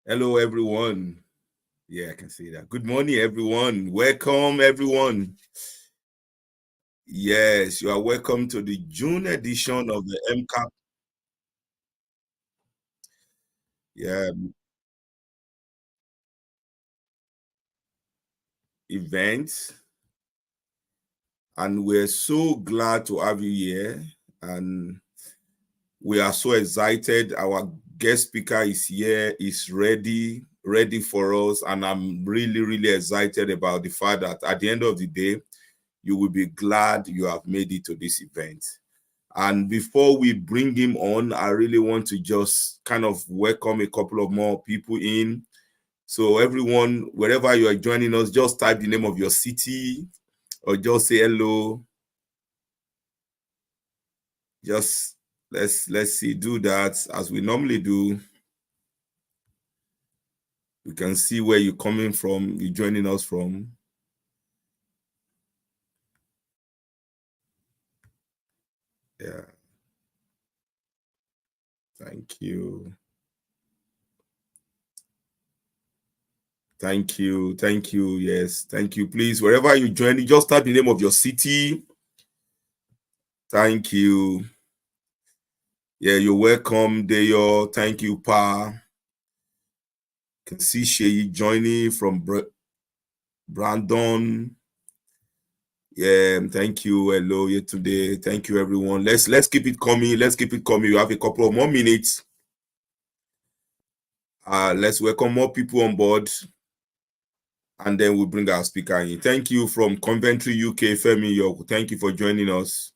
Hello, everyone. Yeah, I can see that. Good morning, everyone. Welcome, everyone. Yes, you are welcome to the June edition of the MCAP. Yeah, event. And we're so glad to have you here. And we are so excited. Our guest speaker is here, is ready for us. And I'm really, really excited about the fact that at the end of the day, you will be glad you have made it to this event. And before we bring him on, I really want to just kind of welcome a couple of more people in. So, everyone, wherever you are joining us, just type the name of your city or just say hello. Just let's see, do that as we normally do. We can see where you're coming from, you're joining us from. Yeah, thank you. Thank you. Thank you. Yes, thank you. Please, wherever you join, just type the name of your city. Thank you. Yeah, you're welcome, Deyo. Thank you, Pa. Can see Sheyi joining from Brandon. Yeah, thank you. Hello, here today. Thank you, everyone. Let's keep it coming. Let's keep it coming. You have a couple of more minutes. Let's welcome more people on board, and then we'll bring our speaker in. Thank you from Coventry, UK, Femi York. Thank you for joining us.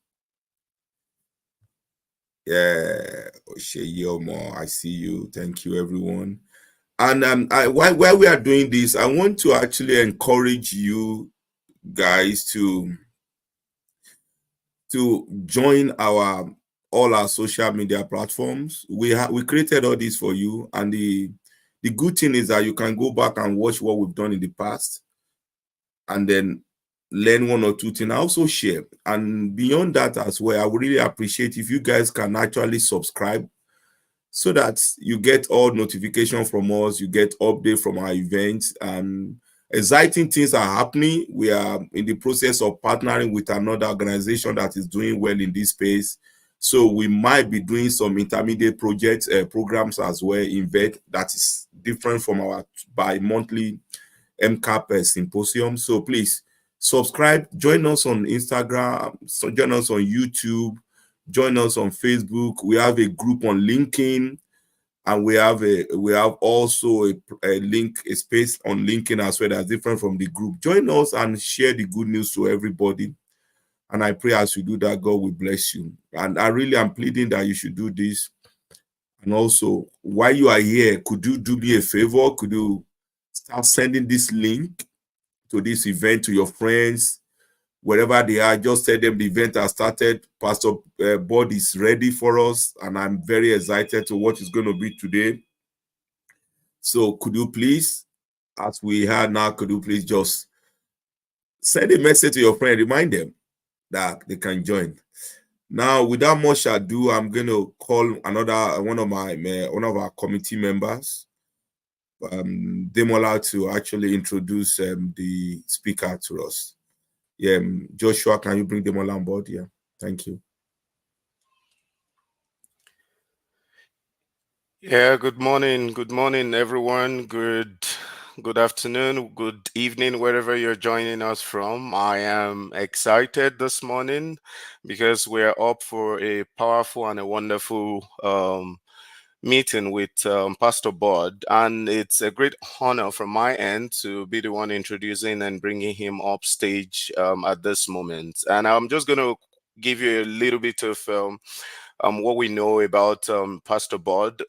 Yeah, Sheyi Omo, I see you. Thank you, everyone. And while we are doing this, I want to actually encourage you guys to join all our social media platforms. We created all this for you, and the good thing is that you can go back and watch what we've done in the past, and then learn one or two things. I also share, and beyond that as well, I would really appreciate if you guys can actually subscribe so that you get all notification from us, you get update from our events, and exciting things are happening. We are in the process of partnering with another organization that is doing well in this space. So we might be doing some intermediate projects, programs as well in VET that is different from our bi-monthly MCAP symposium. So please subscribe, join us on Instagram, join us on YouTube, join us on Facebook. We have a group on LinkedIn, and we have also a link, a space on LinkedIn as well that's different from the group. Join us and share the good news to everybody. And I pray as you do that, God will bless you. And I really am pleading that you should do this. And also, while you are here, could you do me a favor? Could you start sending this link to this event to your friends, wherever they are? Just tell them the event has started. Pastor Bod is ready for us, and I'm very excited to what is going to be today. So could you please, as we have now, could you please just send a message to your friend, remind them that they can join. Now, without much ado, I'm going to call one of our committee members, Demola, to actually introduce the speaker to us. Yeah, Joshua, can you bring Demola on board? Yeah, thank you. Yeah, good morning, everyone. Good afternoon, good evening, wherever you're joining us from. I am excited this morning because we're up for a powerful and a wonderful meeting with Pastor Bod, and it's a great honor from my end to be the one introducing and bringing him up stage at this moment. And I'm just going to give you a little bit of what we know about Pastor Bod.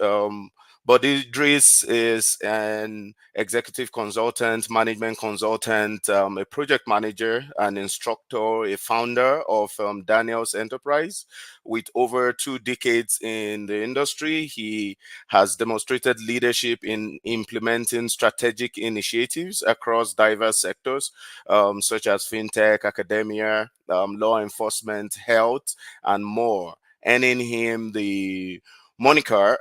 Bod Idris is an executive consultant, management consultant, a project manager, an instructor, a founder of Daniel's Enterprise. With over 2 decades in the industry, he has demonstrated leadership in implementing strategic initiatives across diverse sectors, such as FinTech, academia, law enforcement, health, and more, earning him the moniker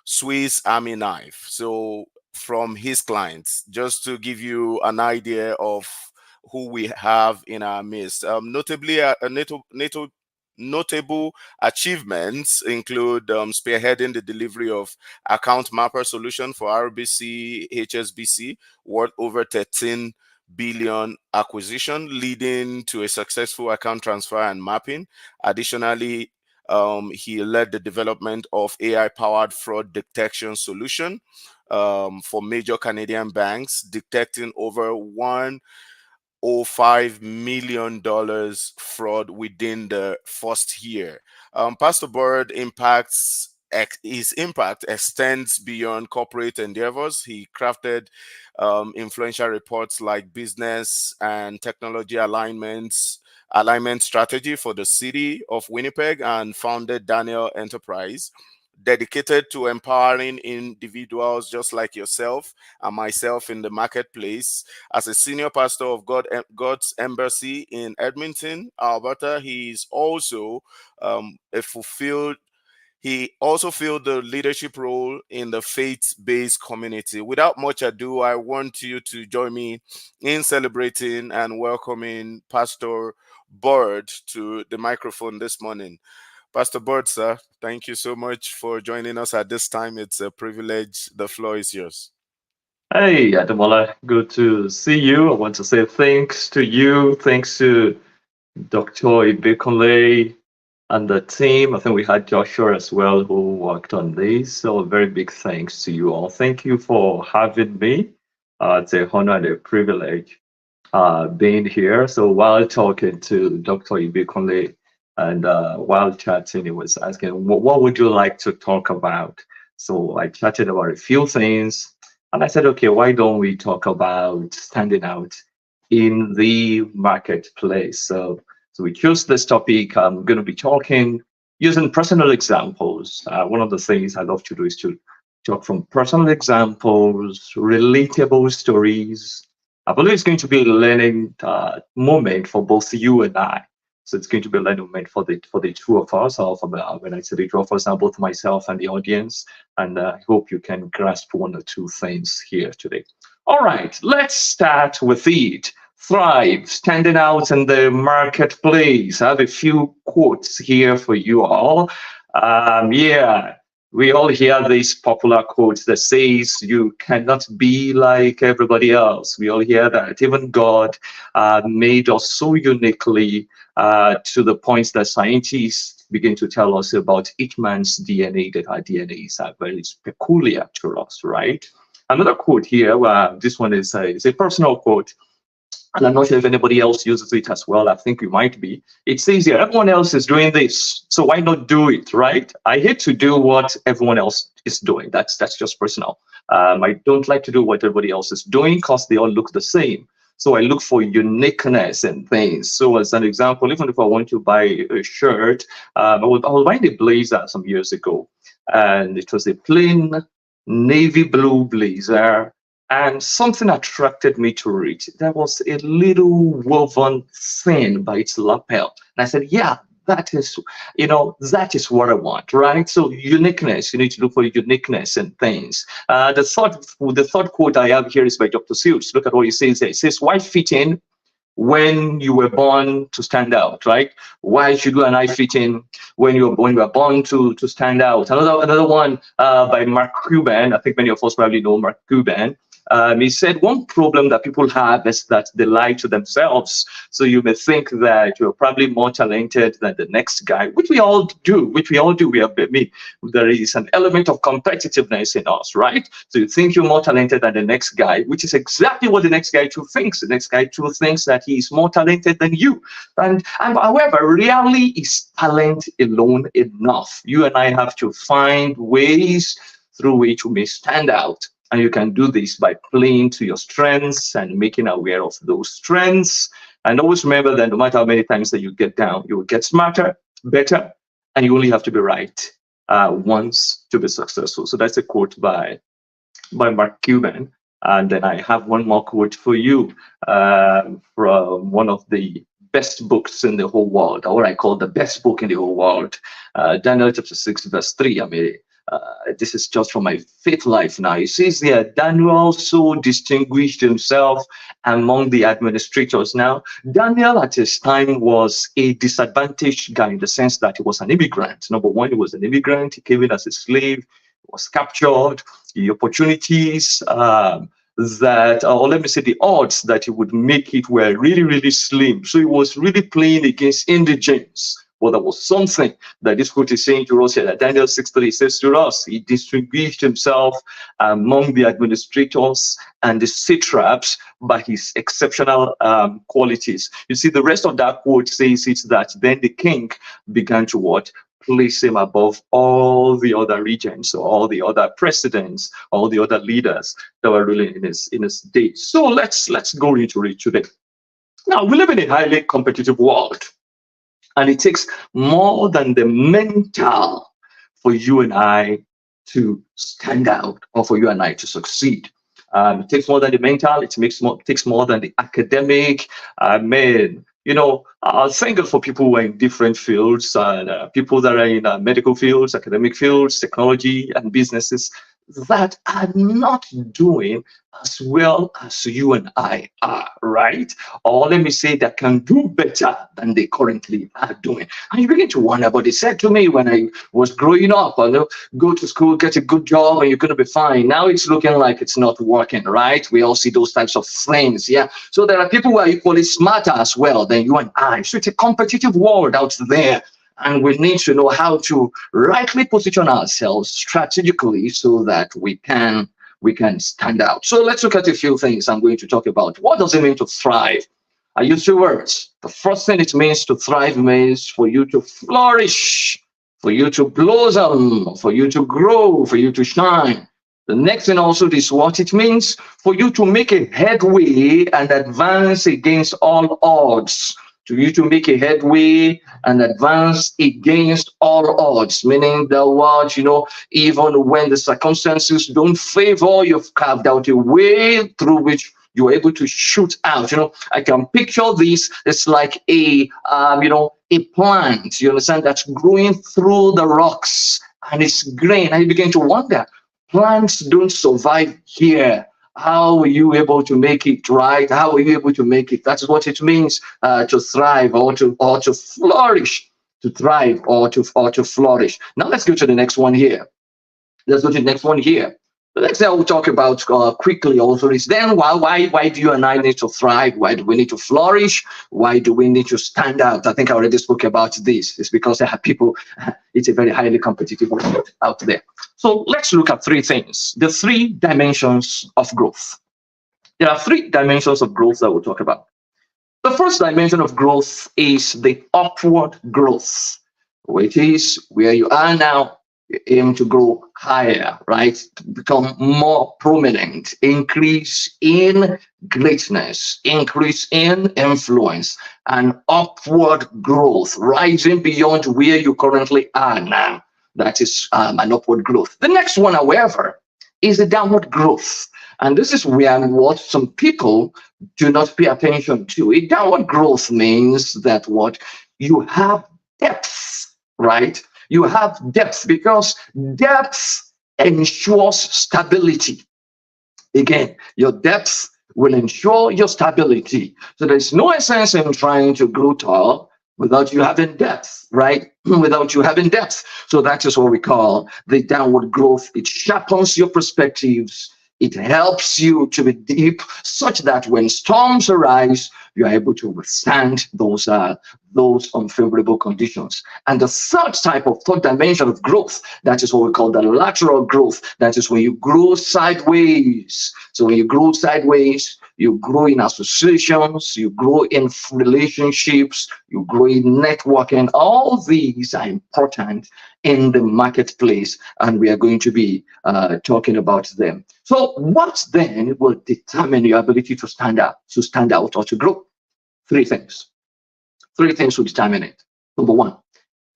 Swiss Army knife. So from his clients, just to give you an idea of who we have in our midst. Notably, notable achievements include spearheading the delivery of account mapper solution for RBC HSBC worth over 13 billion acquisition, leading to a successful account transfer and mapping. Additionally, he led the development of AI-powered fraud detection solution for major Canadian banks, detecting over $105 million fraud within the first year. Pastor Bird his impact extends beyond corporate endeavors. He crafted influential reports like business and technology alignment strategy for the city of Winnipeg, and founded Daniel Enterprise, dedicated to empowering individuals just like yourself and myself in the marketplace. As a senior pastor of God's Embassy in Edmonton, Alberta, he's also a fulfilled he also filled the leadership role in the faith-based community. Without much ado, I want you to join me in celebrating and welcoming Pastor Bird to the microphone this morning. Pastor Bird, sir, thank you so much for joining us at this time. It's a privilege. The floor is yours. Hey, Ademola, good to see you. I want to say thanks to you, thanks to Dr. Ibikunle and the team. I think we had Joshua as well who worked on this. So a very big thanks to you all. Thank you for having me. It's a honor and a privilege being here. So while talking to Dr. Ibikunle and while chatting, he was asking, what would you like to talk about? So I chatted about a few things. And I said, okay, why don't we talk about standing out in the marketplace? So we chose this topic. I'm going to be talking using personal examples. One of the things I love to do is to talk from personal examples, relatable stories. I believe it's going to be a learning moment for both you and I. So it's going to be a learning moment for the two of us. Or when I say the two of us, now both myself and the audience. And I hope you can grasp one or two things here today. All right, let's start with it. Thrive, standing out in the marketplace. I have a few quotes here for you all. We all hear these popular quotes that says you cannot be like everybody else. We all hear that. Even God made us so uniquely to the point that scientists begin to tell us about each man's DNA, that our DNAs are very peculiar to us, right? Another quote here, this one is a personal quote. And I'm not sure if anybody else uses it as well. I think we might be. It says here, everyone else is doing this, so why not do it, right? I hate to do what everyone else is doing. That's just personal. I don't like to do what everybody else is doing because they all look the same. So I look for uniqueness and things. So as an example, even if I want to buy a shirt, I was buying a blazer some years ago, and it was a plain navy blue blazer. And something attracted me to it. There was a little woven thing by its lapel. And I said, yeah, that is what I want, right? So uniqueness, you need to look for uniqueness and things. The third quote I have here is by Dr. Seuss. Look at what he says there. It says, why fit in when you were born to stand out, right? Why should you and I fit in when you were born to stand out? Another one by Mark Cuban. I think many of us probably know Mark Cuban. He said one problem that people have is that they lie to themselves. So you may think that you're probably more talented than the next guy, which we all do. There is an element of competitiveness in us, right? So you think you're more talented than the next guy, which is exactly what the next guy too thinks. The next guy too thinks that he is more talented than you. And however, rarely is talent alone enough. You and I have to find ways through which we may stand out. And you can do this by playing to your strengths and making aware of those strengths. And always remember that no matter how many times that you get down, you will get smarter, better, and you only have to be right once to be successful. So that's a quote by Mark Cuban. And then I have one more quote for you from one of the best books in the whole world, or what I call the best book in the whole world, Daniel chapter 6, verse 3. This is just from my faith life now. It says there, Daniel also distinguished himself among the administrators. Now, Daniel at his time was a disadvantaged guy in the sense that he was an immigrant. Number one, he was an immigrant. He came in as a slave, he was captured. The opportunities or let me say the odds that he would make it were really, really slim. So he was really playing against indigents. Well, there was something that this quote is saying to us here, that Daniel 6:3 says to us, he distinguished himself among the administrators and the satraps by his exceptional qualities. You see, the rest of that quote says it's that then the king began to what? Place him above all the other regents, all the other presidents, all the other leaders that were ruling in his day. So let's go into it today. Now, we live in a highly competitive world. And it takes more than the mental for you and I to stand out, or for you and I to succeed. It takes more than the mental. It takes more than the academic. Thank God for people who are in different fields, and people that are in medical fields, academic fields, technology, and businesses that are not doing as well as you and I are, right? Or let me say that can do better than they currently are doing. And you begin to wonder, but they said to me when I was growing up, go to school, get a good job, and you're going to be fine. Now it's looking like it's not working, right? We all see those types of things, yeah? So there are people who are equally smarter as well than you and I. So it's a competitive world out there. And we need to know how to rightly position ourselves strategically so that we can stand out. So let's look at a few things I'm going to talk about. What does it mean to thrive? I use two words. The first thing it means to thrive means for you to flourish, for you to blossom, for you to grow, for you to shine. The next thing also is what it means for you to make a headway and advance against all odds. To you to make a headway and advance against all odds, meaning the world, even when the circumstances don't favor, you've carved out a way through which you're able to shoot out. I can picture this. It's like a plant, you understand, that's growing through the rocks and it's green. And you begin to wonder, plants don't survive here. How are you able to make it, right? How are you able to make it? That's what it means to thrive or to flourish, to thrive or to flourish. Now let's go to the next one here. The next thing I will talk about quickly also is then why do you and I need to thrive? Why do we need to flourish? Why do we need to stand out? I think I already spoke about this. It's because there are people, it's a very highly competitive world out there. So let's look at three things, the three dimensions of growth. There are three dimensions of growth that we'll talk about. The first dimension of growth is the upward growth, which is where you are now. You aim to grow higher, right? To become more prominent, increase in greatness, increase in influence, and upward growth, rising beyond where you currently are now. That is an upward growth. The next one, however, is the downward growth. And this is where what some people do not pay attention to. A downward growth means that what you have depth, right? You have depth because depth ensures stability. Again, your depth will ensure your stability. So there's no essence in trying to grow tall without you having depth, right? Without you having depth. So that is what we call the downward growth. It sharpens your perspectives. It helps you to be deep such that when storms arise, you are able to withstand those unfavorable conditions. And the third dimension of growth, that is what we call the lateral growth. That is when you grow sideways. So when you grow sideways, you grow in associations, you grow in relationships, you grow in networking. All these are important in the marketplace, and we are going to be talking about them. So what then will determine your ability to stand out or to grow? Three things. Three things will determine it. Number one,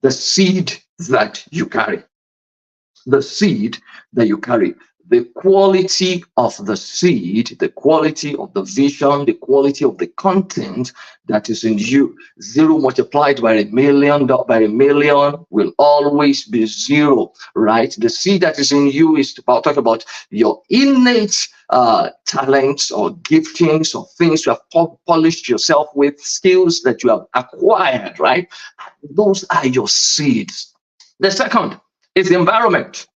the seed that you carry. The seed that you carry. the quality of the seed, the quality of the vision, the quality of the content that is in you. 0 multiplied by $1 million will always be 0, right? The seed that is in you is to talk about your innate talents or giftings or things you have polished yourself with, skills that you have acquired, right? Those are your seeds. The second is the environment.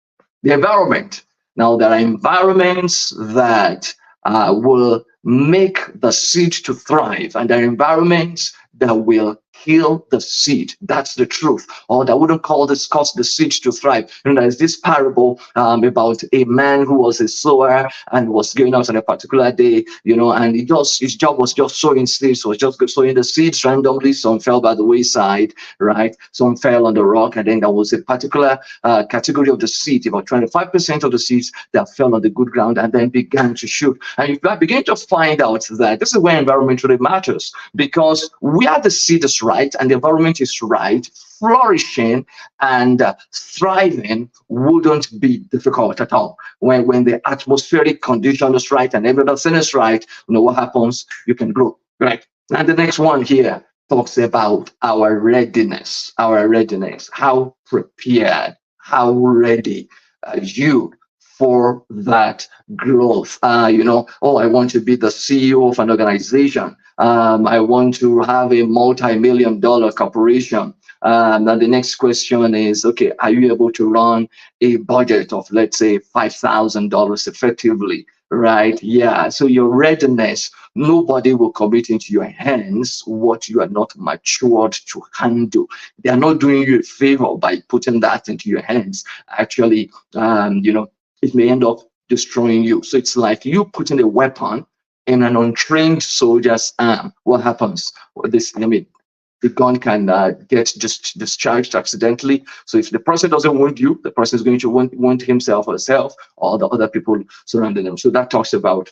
The environment. Now, there are environments that will make the seed to thrive, and there are environments that will kill the seed. That's the truth. Or that wouldn't cause the seed to thrive. And there's this parable about a man who was a sower and was going out on a particular day, and his job was just sowing seeds, was just sowing the seeds randomly. Some fell by the wayside, right? Some fell on the rock, and then there was a particular category of the seed, about 25% of the seeds that fell on the good ground and then began to shoot. And you begin to find out that this is where environment really matters, because where the seed is right and the environment is right, flourishing and thriving wouldn't be difficult at all. When the atmospheric condition is right and everything is right, what happens? You can grow, right? And the next one here talks about our readiness, how prepared, how ready are you for that growth. I want to be the CEO of an organization. I want to have a multi-million-dollar corporation. And the next question is, okay, are you able to run a budget of, let's say, $5,000 effectively, right? Yeah, so your readiness, nobody will commit into your hands what you are not matured to handle. They are not doing you a favor by putting that into your hands. Actually, it may end up destroying you. So it's like you putting a weapon in an untrained soldier's arm. What happens? The gun can get just discharged accidentally. So if the person doesn't wound you, the person is going to wound himself or herself or the other people surrounding them. So that talks about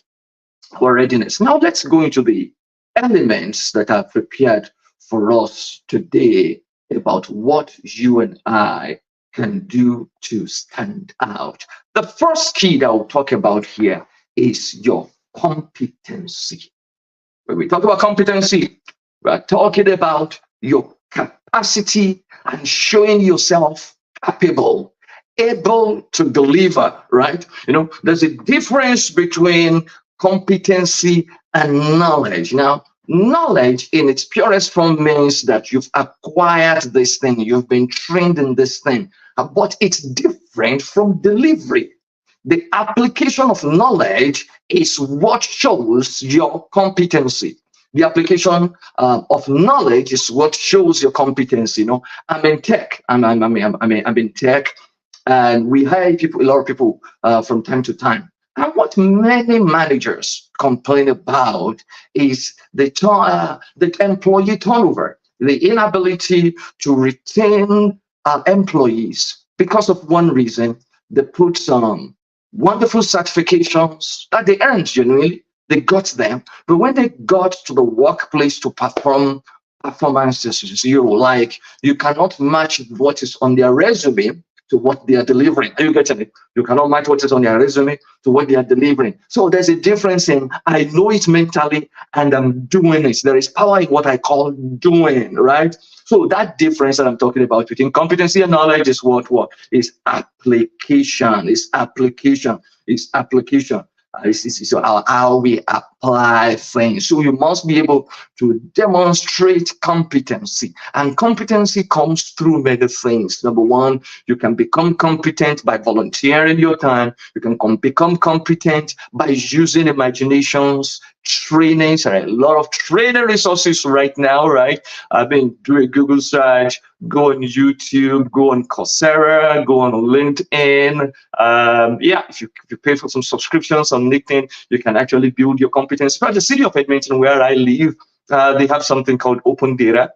our readiness. Now let's go into the elements that are prepared for us today about what you and I can do to stand out. The first key that we'll talk about here is your competency. When we talk about competency, we're talking about your capacity and showing yourself capable, able to deliver, right? There's a difference between competency and knowledge. Now, knowledge in its purest form means that you've acquired this thing, you've been trained in this thing, but it's different from delivery. The application of knowledge is what shows your competency. The application of knowledge is what shows your competency. I'm in tech. I'm in tech, and we hire a lot of people from time to time. And what many managers complain about is the employee turnover, the inability to retain employees because of one reason. They put some wonderful certifications that they earned genuinely. They got them, but when they got to the workplace to perform performances, you cannot match what is on their resume to what they are delivering. Are you getting it? You cannot match what is on their resume to what they are delivering. So there's a difference in I know it mentally and I'm doing it. There is power in what I call doing, right? So that difference that I'm talking about between competency and knowledge is what is application. It's application. It's how we apply things. So you must be able to demonstrate competency, and competency comes through many things. Number one, you can become competent by volunteering your time. You can become competent by using imaginations, trainings. There are a lot of training resources right now, right? I've been doing Google search, go on YouTube, go on Coursera, go on LinkedIn. If you pay for some subscriptions on LinkedIn, you can actually build your competence. But the city of Edmonton, where I live, they have something called open data.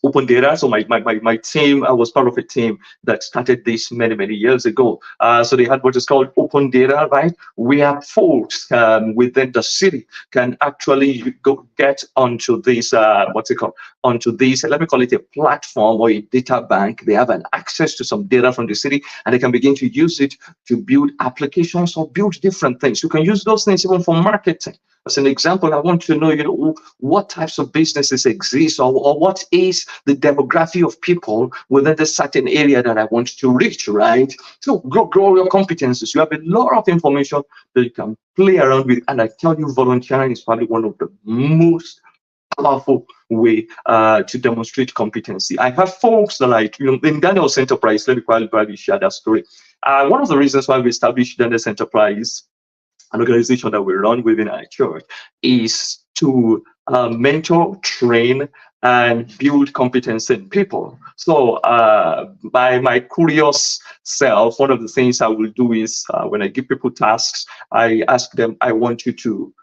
open data. So my team, I was part of a team that started this many years ago. So they had what is called open data, right? Where folks within the city can actually go get onto this, onto this, let me call it a platform or a data bank. They have an access to some data from the city, and they can begin to use it to build applications or build different things. You can use those things even for marketing. As an example, I want to know, what types of businesses exist, or what is the demography of people within the certain area that I want to reach, right? So grow your competencies. You have a lot of information that you can play around with, and I tell you, volunteering is probably one of the most powerful way to demonstrate competency. I have folks that, like, in Daniel's Enterprise, let me probably share that story. One of the reasons why we established Daniel's Enterprise, an organization that we run within our church, is to mentor, train, and build competence in people. So by my curious self, one of the things I will do is when I give people tasks, I ask them, I want you to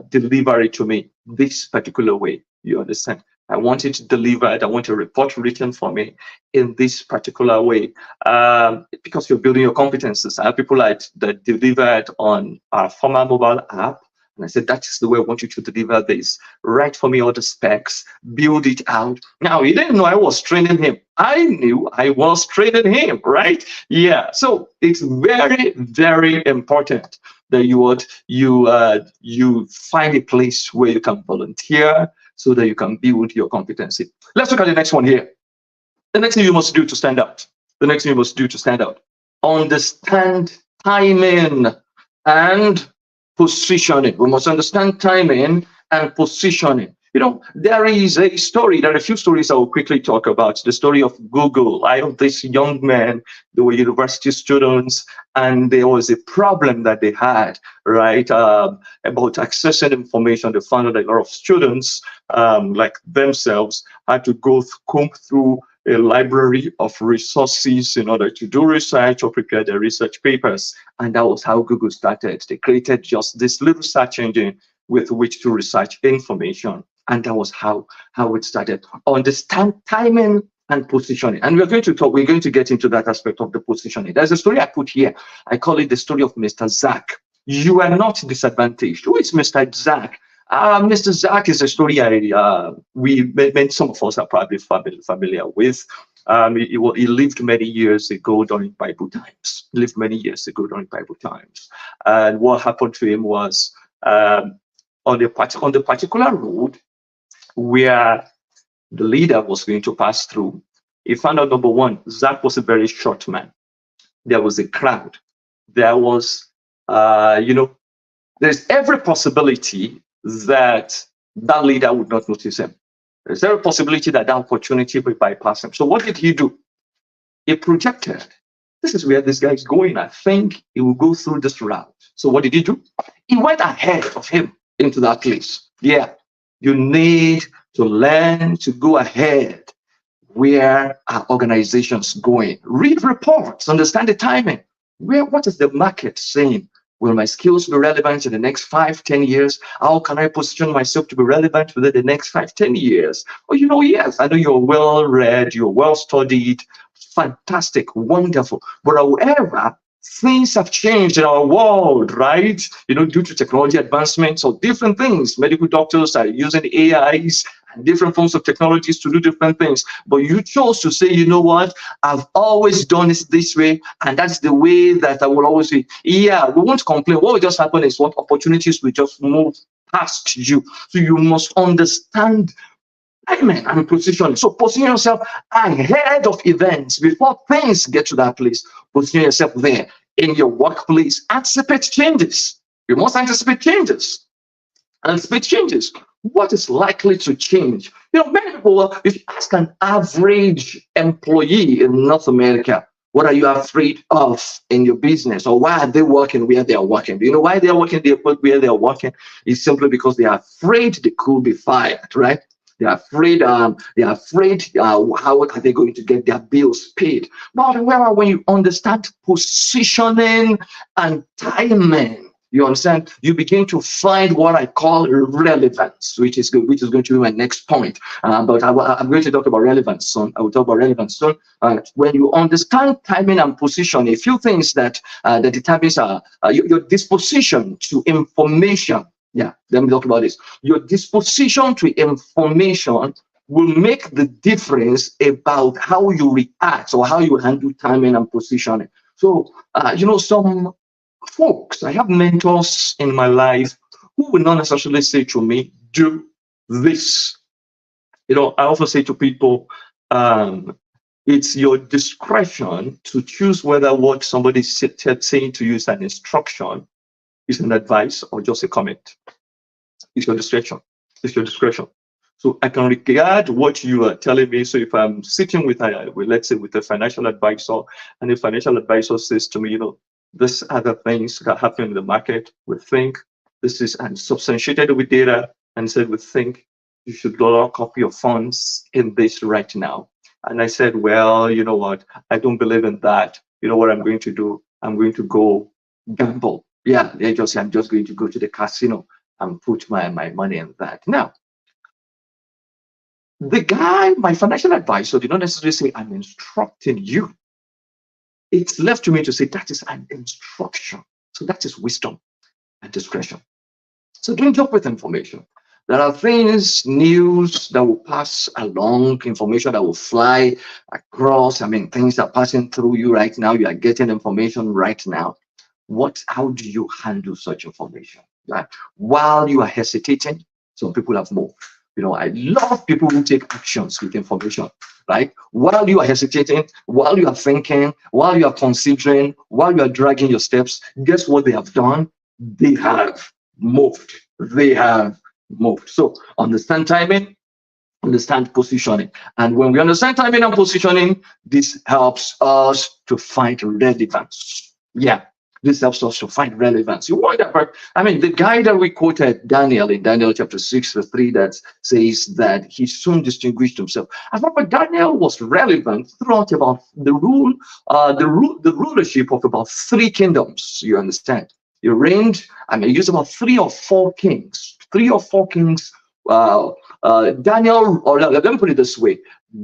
deliver it to me this particular way. You understand? I want it delivered. I want a report written for me in this particular way, because you're building your competences. I have people that delivered on our former mobile app, and I said, that is the way I want you to deliver this. Write for me all the specs, build it out. Now, he didn't know I was training him. I knew I was training him, right? Yeah. So it's very important that you find a place where you can volunteer, so that you can build your competency. Let's look at the next one here. The next thing you must do to stand out. Understand timing and positioning. We must understand timing and positioning. There is a story. There are a few stories I will quickly talk about. The story of Google. I have this young man, they were university students, and there was a problem that they had, right, about accessing information. They found out that a lot of students, like themselves, had to comb through a library of resources in order to do research or prepare their research papers. And that was how Google started. They created just this little search engine with which to research information. And that was how it started. Understand timing and positioning. And we're going to get into that aspect of the positioning. There's a story I put here. I call it the story of Mr. Zach. You are not disadvantaged. Who is Mr. Zach? Mr. Zach is a story some of us are probably familiar with. He lived many years ago during Bible times. And what happened to him was, on the particular road where the leader was going to pass through, he found out, number one, Zach was a very short man. There was a crowd. There was, there's every possibility that leader would not notice him. There's every possibility that opportunity would bypass him. So what did he do? He projected, this is where this guy is going. I think he will go through this route. So what did he do? He went ahead of him into that place. Yeah, you need to learn to go ahead where our organization's going. Read reports, understand the timing. What is the market saying? Will my skills be relevant in the next 5-10 years? How can I position myself to be relevant within the next 5-10 years? Oh, yes, I know you're well read, you're well studied, fantastic, wonderful. But however, things have changed in our world, right? Due to technology advancements or different things. Medical doctors are using AIs and different forms of technologies to do different things. But you chose to say, you know what? I've always done it this way, and that's the way that I will always be. Yeah, we won't complain. What will just happen is what opportunities will just move past you. So you must understand timing and positioning. So position yourself ahead of events before things get to that place. Position yourself there in your workplace. Anticipate changes. You must anticipate changes. Anticipate changes. What is likely to change? Many people, if you ask an average employee in North America, what are you afraid of in your business, or why are they working where they are working? Do you know why they are working where they are working? It's simply because they are afraid they could be fired, right? They're afraid. How are they going to get their bills paid? But however, when you understand positioning and timing, You understand? You begin to find what I call relevance, which is going to be my next point. But I'm going to talk about relevance soon. I will talk about relevance soon. When you understand timing and position, a few things that determines your disposition to information. Yeah, let me talk about this. Your disposition to information will make the difference about how you react or how you handle timing and positioning. So, some folks, I have mentors in my life who will not necessarily say to me, do this. I also say to people, it's your discretion to choose whether what somebody is saying to you is an instruction, is an advice, or just a comment. It's your discretion. It's your discretion. So I can regard what you are telling me. So if I'm sitting with let's say, with a financial advisor, and the financial advisor says to me, this other things that happen in the market, we think this is, and substantiated with data, and said we think you should lock up your funds in this right now. And I said, well, you know what? I don't believe in that. You know what I'm going to do? I'm going to go gamble. Yeah, I'm just going to go to the casino and put my money in that. Now, the guy, my financial advisor, did not necessarily say, I'm instructing you. It's left to me to say that is an instruction. So that is wisdom and discretion. So don't jump with information. There are things, news that will pass along, information that will fly across. Things are passing through you right now. You are getting information right now. How do you handle such information? Right? While you are hesitating, some people have moved. I love people who take actions with information, right? While you are hesitating, while you are thinking, while you are considering, while you are dragging your steps, guess what they have done? They have moved. They have moved. So understand timing, understand positioning. And when we understand timing and positioning, this helps us to find relevance. Yeah. This helps us to find relevance. You wonder, the guy that we quoted, Daniel, in Daniel chapter 6, verse 3, that says that he soon distinguished himself. I remember Daniel was relevant throughout about the rulership of about 3 kingdoms. You understand? He reigned, he used about 3 or 4 kings. 3 or 4 kings. Daniel, or let me put it this way.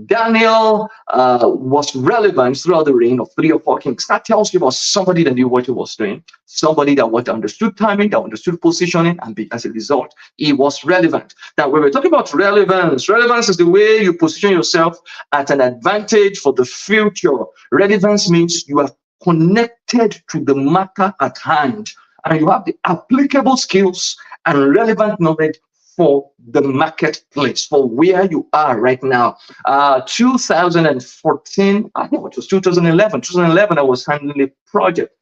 Daniel was relevant throughout the reign of 3 or 4 kings. That tells you about somebody that knew what he was doing, somebody that understood timing, that understood positioning, and as a result, he was relevant. Now, when we're talking about relevance is the way you position yourself at an advantage for the future. Relevance means you are connected to the matter at hand, and you have the applicable skills and relevant knowledge for the marketplace, for where you are right now. 2014, I think it was 2011. 2011, I was handling a project.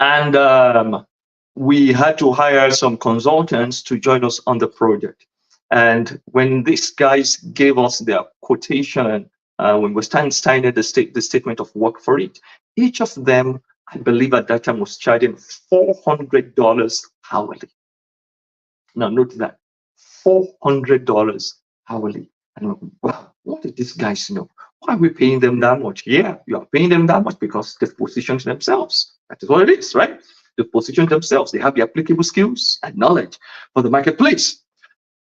And we had to hire some consultants to join us on the project. And when these guys gave us their quotation, when we signed the statement of work for it, each of them, I believe at that time, was charging $400 hourly. Now, note that $400 hourly. And wow, what did these guys know? Why are we paying them that much? Yeah, you are paying them that much because they've positioned themselves. That is what it is, right? They've positioned themselves. They have the applicable skills and knowledge for the marketplace.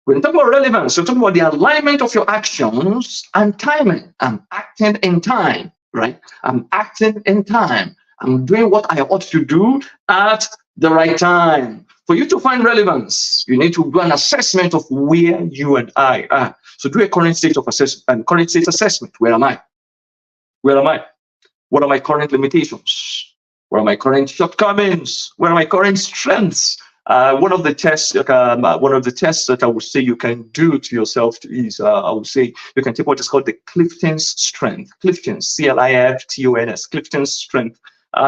When we talk about relevance, we're talking about the alignment of your actions and timing. I'm acting in time, right? I'm acting in time. I'm doing what I ought to do at the right time. For you to find relevance, you need to do an assessment of where you and I are. So do a current state assessment. Where am I? Where am I? What are my current limitations? What are my current shortcomings? What are my current strengths? One of the tests that I would say you can do to yourself is, I would say you can take what is called the Clifton's strength. Clifton's, CLIFTONS, Clifton's strength.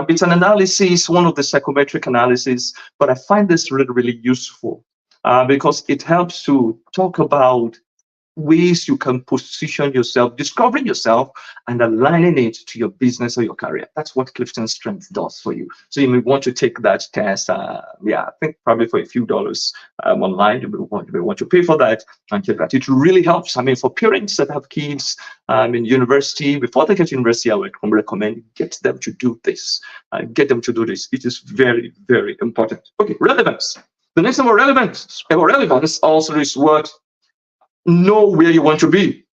It's an analysis, one of the psychometric analysis, but I find this really, really useful because it helps to talk about ways you can position yourself, discovering yourself and aligning it to your business or your career. That's what Clifton Strength does for you. So you may want to take that test. I think probably for a few dollars online. You may want to pay for that and check that. It really helps. I mean, for parents that have kids in university, before they get to university, I would recommend get them to do this. Get them to do this. It is very, very important. Okay, relevance. The next one, relevance. Relevance also is what? Know where you want to be.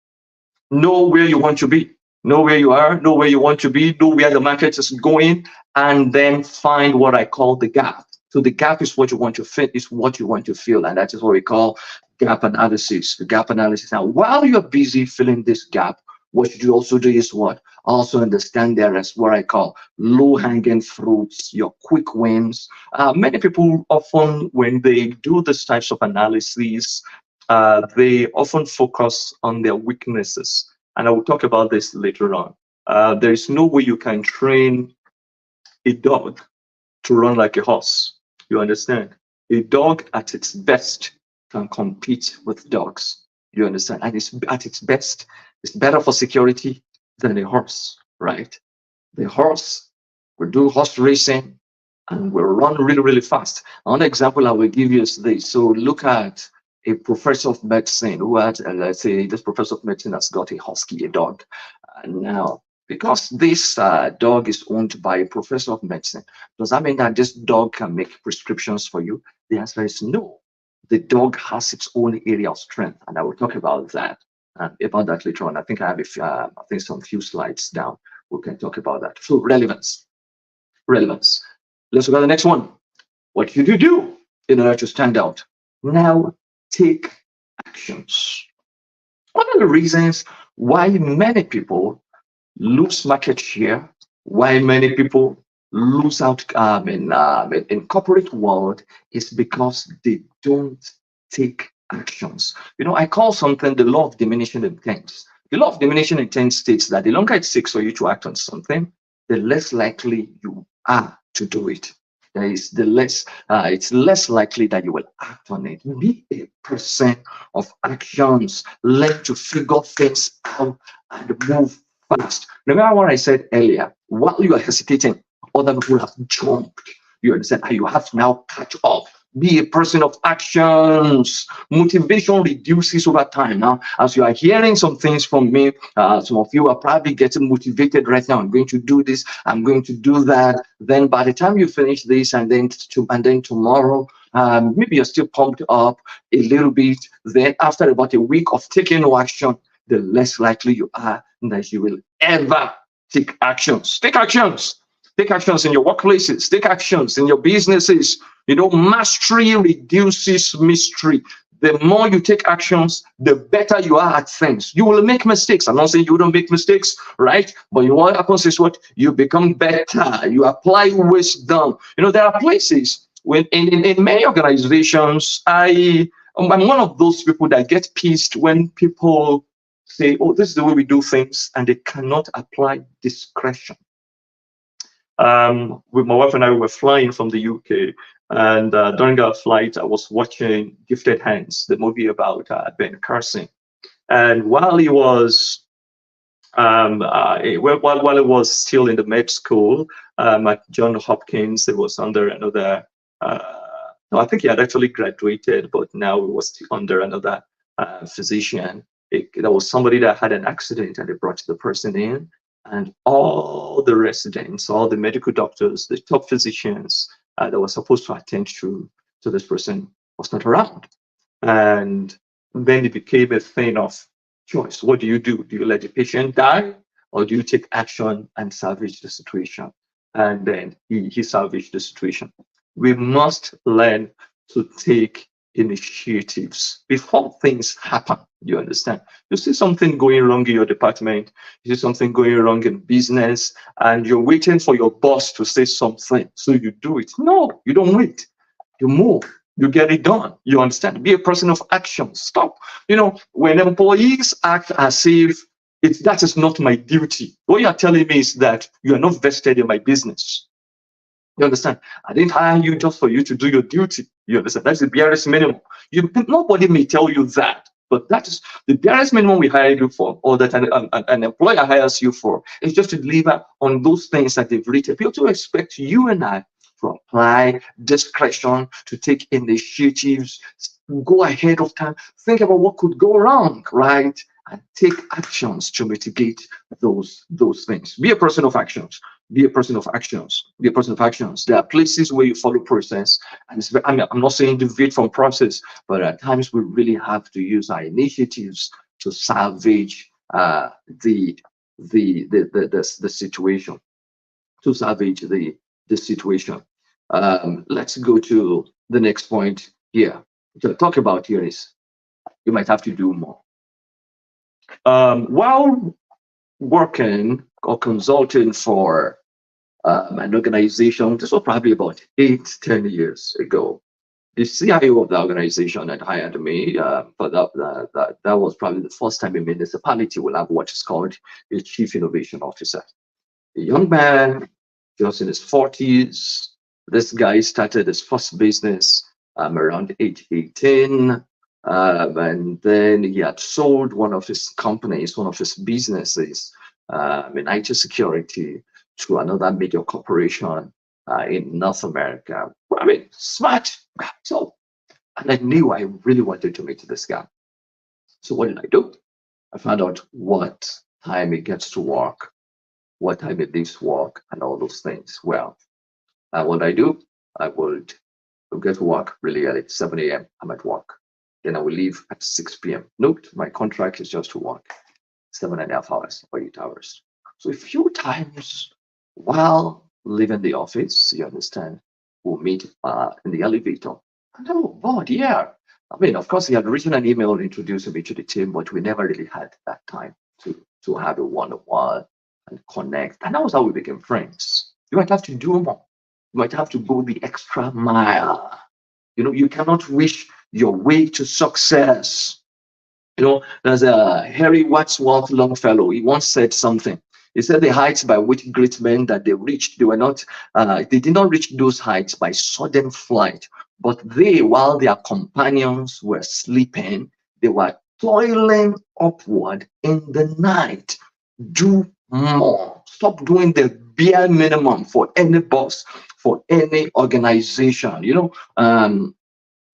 Know where you want to be. Know where you are. Know where you want to be. Know where the market is going, and then find what I call the gap. So the gap is what you want to fit, is what you want to fill, and that is what we call gap analysis. The gap analysis. Now, while you're busy filling this gap, what you also do is what? Also understand there as what I call low-hanging fruits, your quick wins. Many people often, when they do these types of analyses, they often focus on their weaknesses. And I will talk about this later on. There is no way you can train a dog to run like a horse. You understand? A dog at its best can compete with dogs. You understand? And it's at its best, it's better for security than a horse, right? The horse will do horse racing and will run really, really fast. Another example I will give you is this. So look at a professor of medicine who had, let's say, this professor of medicine has got a husky, a dog. And now, because this dog is owned by a professor of medicine, does that mean that this dog can make prescriptions for you? The answer is no. The dog has its own area of strength, and I will talk about that later on. I think I have some few slides down. We can talk about that. So relevance. Relevance. Let's go to the next one. What should you do in order to stand out? Now, take actions. One of the reasons why many people lose market share, why many people lose out in corporate world, is because they don't take actions. You know, I call something the law of diminishing intent. The law of diminishing intent states that the longer it takes for you to act on something, the less likely you are to do it. It's less likely that you will act on it. Be a person of actions. Learn to figure things out and move fast. Remember what I said earlier? While you are hesitating, other people have jumped. You understand? And you have to now catch up. Be a person of actions. Motivation reduces over time. Now, as you are hearing some things from me, some of you are probably getting motivated right now. I'm going to do this. I'm going to do that. Then by the time you finish this, and then tomorrow, maybe you're still pumped up a little bit. Then after about a week of taking no action, the less likely you are that you will ever take actions. Take actions. Take actions in your workplaces. Take actions in your businesses. You know, mastery reduces mystery. The more you take actions, the better you are at things. You will make mistakes. I'm not saying you don't make mistakes, right? But what happens is what? You become better. You apply wisdom. You know, there are places when in many organizations, I'm one of those people that get pissed when people say, oh, this is the way we do things, and they cannot apply discretion. With my wife and I, we were flying from the UK, and during our flight, I was watching Gifted Hands, the movie about Ben Carson. And while he was while he was still in the med school at Johns Hopkins, it was under another. No, I think he had actually graduated, but now he was under another physician. There was somebody that had an accident, and they brought the person in. And all the residents, all the medical doctors, the top physicians that were supposed to attend to this person was not around. And then it became a thing of choice. What do? Do you let the patient die, or do you take action and salvage the situation? And then he salvaged the situation. We must learn to take initiatives before things happen. You understand? You see something going wrong in your department, you see something going wrong in business, and you're waiting for your boss to say something, so you do it. No, you don't wait. You move. You get it done. You understand? Be a person of action. Stop. You know, when employees act as if that is not my duty, what you are telling me is that you are not vested in my business. You understand? I didn't hire you just for you to do your duty. You understand? That's the barest minimum. Nobody may tell you that. But that is the barest minimum we hire you for, or that an employer hires you for, is just to deliver on those things that they've written. People to expect you and I to apply discretion, to take initiatives, go ahead of time, think about what could go wrong, right? And take actions to mitigate those things. Be a person of actions. Be a person of actions. Be a person of actions. There are places where you follow process, and I'm not saying deviate from process, but at times we really have to use our initiatives to salvage the situation. To salvage the situation. Let's go to the next point here. To talk about here is you might have to do more. While working or consulting for an organization, this was probably about 8-10 years ago. The CIO of the organization had hired me for that was probably the first time a municipality will have what is called a chief innovation officer. A young man, just in his 40s. This guy started his first business around age 18. And then he had sold one of his companies, one of his businesses in IT security to another major corporation in North America. I mean, smart. So, and I knew I really wanted to meet this guy. So what did I do? I found out what time he gets to work, what time he leaves work, and all those things. Well, what I do, I would get to work really early, 7 a.m. I'm at work. Then I will leave at 6 p.m. Note, my contract is just to work 7.5 hours or 8 hours. So a few times while leaving the office, you understand, we'll meet in the elevator. And oh, Bod, yeah. I mean, of course, he had written an email introducing me to the team, but we never really had that time to have a one-on-one and connect. And that was how we became friends. You might have to do more. You might have to go the extra mile. You know, you cannot wish your way to success. You know, there's a Harry Wadsworth Longfellow. He once said something. He said the heights by which great men that they reached, they did not reach those heights by sudden flight, but they, while their companions were sleeping, they were toiling upward in the night. Do more. Stop doing the bare minimum for any boss, for any organization. You know,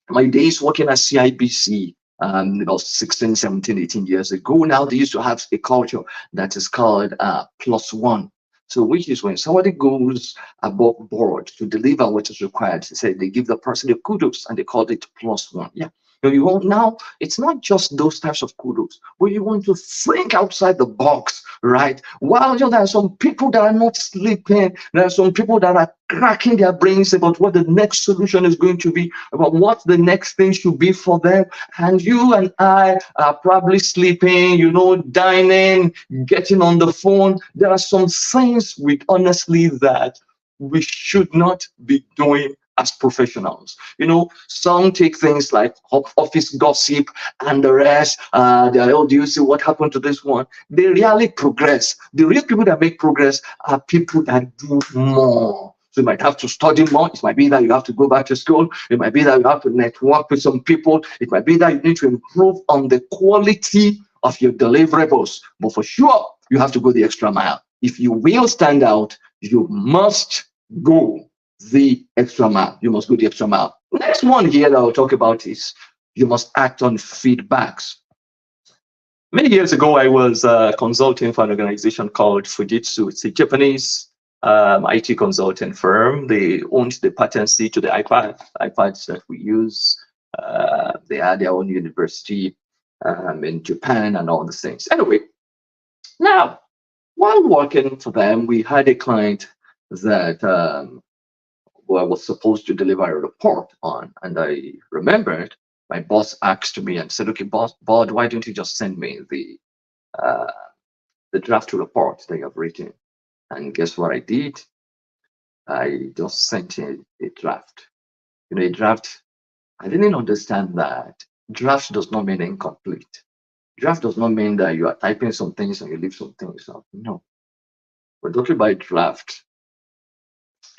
my days working at CIBC, about 16, 17, 18 years ago, now they used to have a culture that is called +1. So which is when somebody goes above board to deliver what is required, they give the person the kudos and they call it +1. Yeah. You want now, it's not just those types of kudos, but you want to think outside the box, right? Well, you know, there are some people that are not sleeping. There are some people that are cracking their brains about what the next solution is going to be, about what the next thing should be for them. And you and I are probably sleeping, you know, dining, getting on the phone. There are some things honestly that we should not be doing as professionals. You know, some take things like office gossip and the rest. They're, oh, do you see what happened to this one? They really progress. The real people that make progress are people that do more. So you might have to study more. It might be that you have to go back to school. It might be that you have to network with some people. It might be that you need to improve on the quality of your deliverables. But for sure, you have to go the extra mile. If you will stand out, you must go the extra mile. You must go the extra mile. Next one here that I'll talk about is you must act on feedbacks. Many years ago, I was consulting for an organization called Fujitsu. It's a Japanese IT consulting firm. They owned the patency to the iPads that we use. They had their own university in Japan and all these things. Anyway, now, while working for them, we had a client that I was supposed to deliver a report on. And I remembered my boss asked me and said, okay, Bod, why don't you just send me the draft report that you have written? And guess what I did? I just sent in a draft. You know, a draft, I didn't understand that draft does not mean incomplete. Draft does not mean that you are typing some things and you leave some things out. No. We're talking about draft.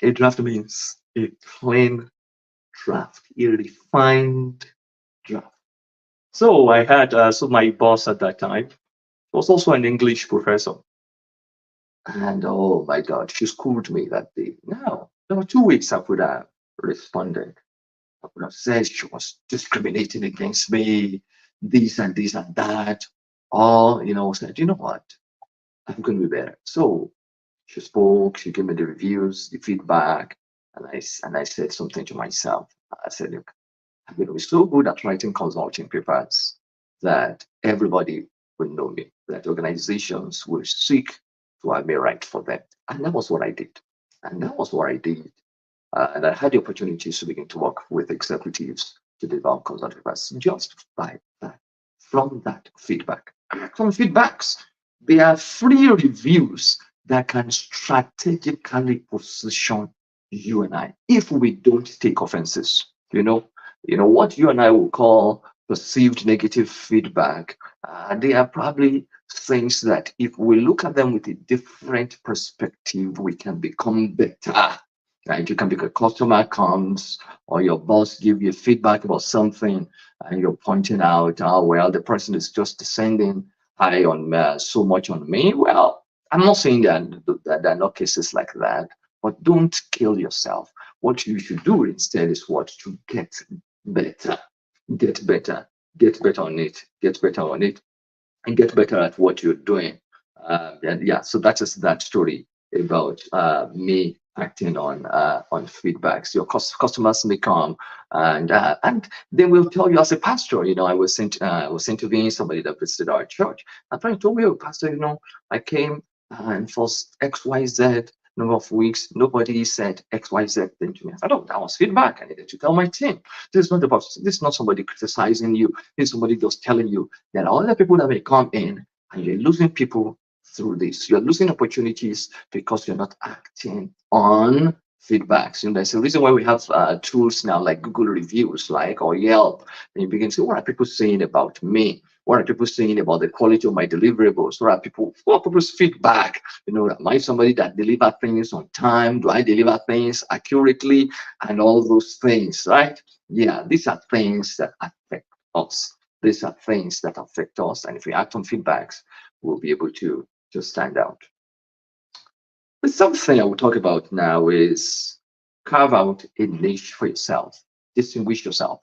A draft means a plain draft, a refined draft. So I had, so my boss at that time was also an English professor. And oh my God, she schooled me that day. Now, there were 2 weeks I could have responded. I could have said she was discriminating against me, this and this and that. Or, said, you know what, I'm going to be better. So she spoke, she gave me the reviews, the feedback, and I said something to myself. I said, look, I'm going to be so good at writing consulting papers that everybody will know me, that organizations will seek to have me write for them. And that was what I did. And that was what I did. And I had the opportunities to begin to work with executives to develop consulting papers just by that, from that feedback. From feedbacks, there are free reviews that can strategically position you and I if we don't take offenses. What you and I will call perceived negative feedback. They are probably things that if we look at them with a different perspective, we can become better. Right? You can be a customer comes or your boss give you feedback about something and you're pointing out, oh, well, the person is just descending high on so much on me. Well, I'm not saying that there are no cases like that, but don't kill yourself. What you should do instead is what? To get better, get better, get better on it, get better on it, and get better at what you're doing. And yeah, so that is that story about me acting on feedbacks. Your customers may come and they will tell you as a pastor. I was interviewing somebody that visited our church. And friend told me, oh, pastor, I came and for XYZ number of weeks, nobody said XYZ thing to me. I thought, oh, that was feedback. I needed to tell my team. This is not somebody criticizing you. This is somebody just telling you that all the people that may come in and you're losing people through this. You're losing opportunities because you're not acting on feedbacks. There's a reason why we have tools now like Google reviews, or Yelp. And you begin to say, what are people saying about me? What are people saying about the quality of my deliverables? What are people's feedback? Am I somebody that delivers things on time? Do I deliver things accurately? And all those things, right? Yeah, these are things that affect us. These are things that affect us. And if we act on feedbacks, we'll be able to stand out. But something I will talk about now is carve out a niche for yourself. Distinguish yourself.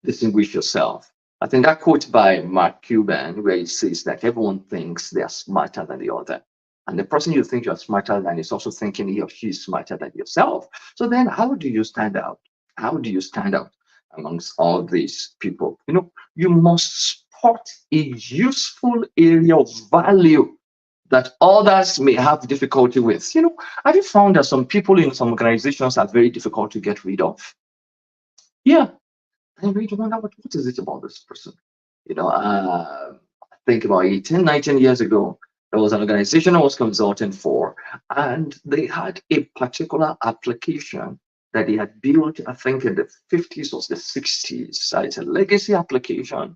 Distinguish yourself. I think that quote by Mark Cuban, where he says that everyone thinks they are smarter than the other. And the person you think you're smarter than is also thinking he or she is smarter than yourself. So then how do you stand out? How do you stand out amongst all these people? You must spot a useful area of value that others may have difficulty with. Have you found that some people in some organizations are very difficult to get rid of? Yeah. And you wonder, what is it about this person? I think about 18, 19 years ago, there was an organization I was consulting for, and they had a particular application that they had built, I think, in the 50s or the 60s. So it's a legacy application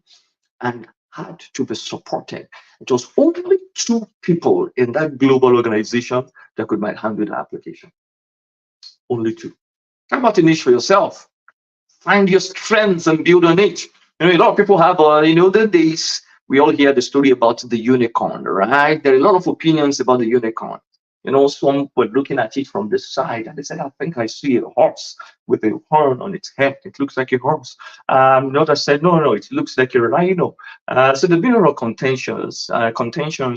and had to be supported. It was only 2 people in that global organization that could handle the application. Only 2. How about a niche for yourself? Find your strengths and build on it. A lot of people have, the days we all hear the story about the unicorn, right? There are a lot of opinions about the unicorn. Some were looking at it from the side and they said, I think I see a horse with a horn on its head. It looks like a horse. Others said, no, it looks like a rhino. So there have been a lot of contentions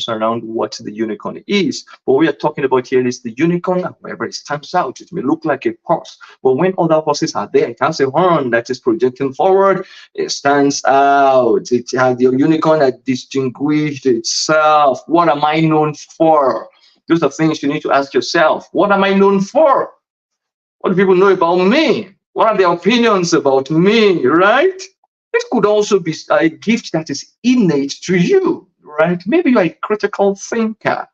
around what the unicorn is. What we are talking about here is the unicorn. Wherever it stands out, it may look like a horse. But when other horses are there, it has a horn that is projecting forward. It stands out. It has the unicorn that distinguished itself. What am I known for? Those are things you need to ask yourself. What am I known for? What do people know about me? What are their opinions about me, right? It could also be a gift that is innate to you, right? Maybe you're a critical thinker,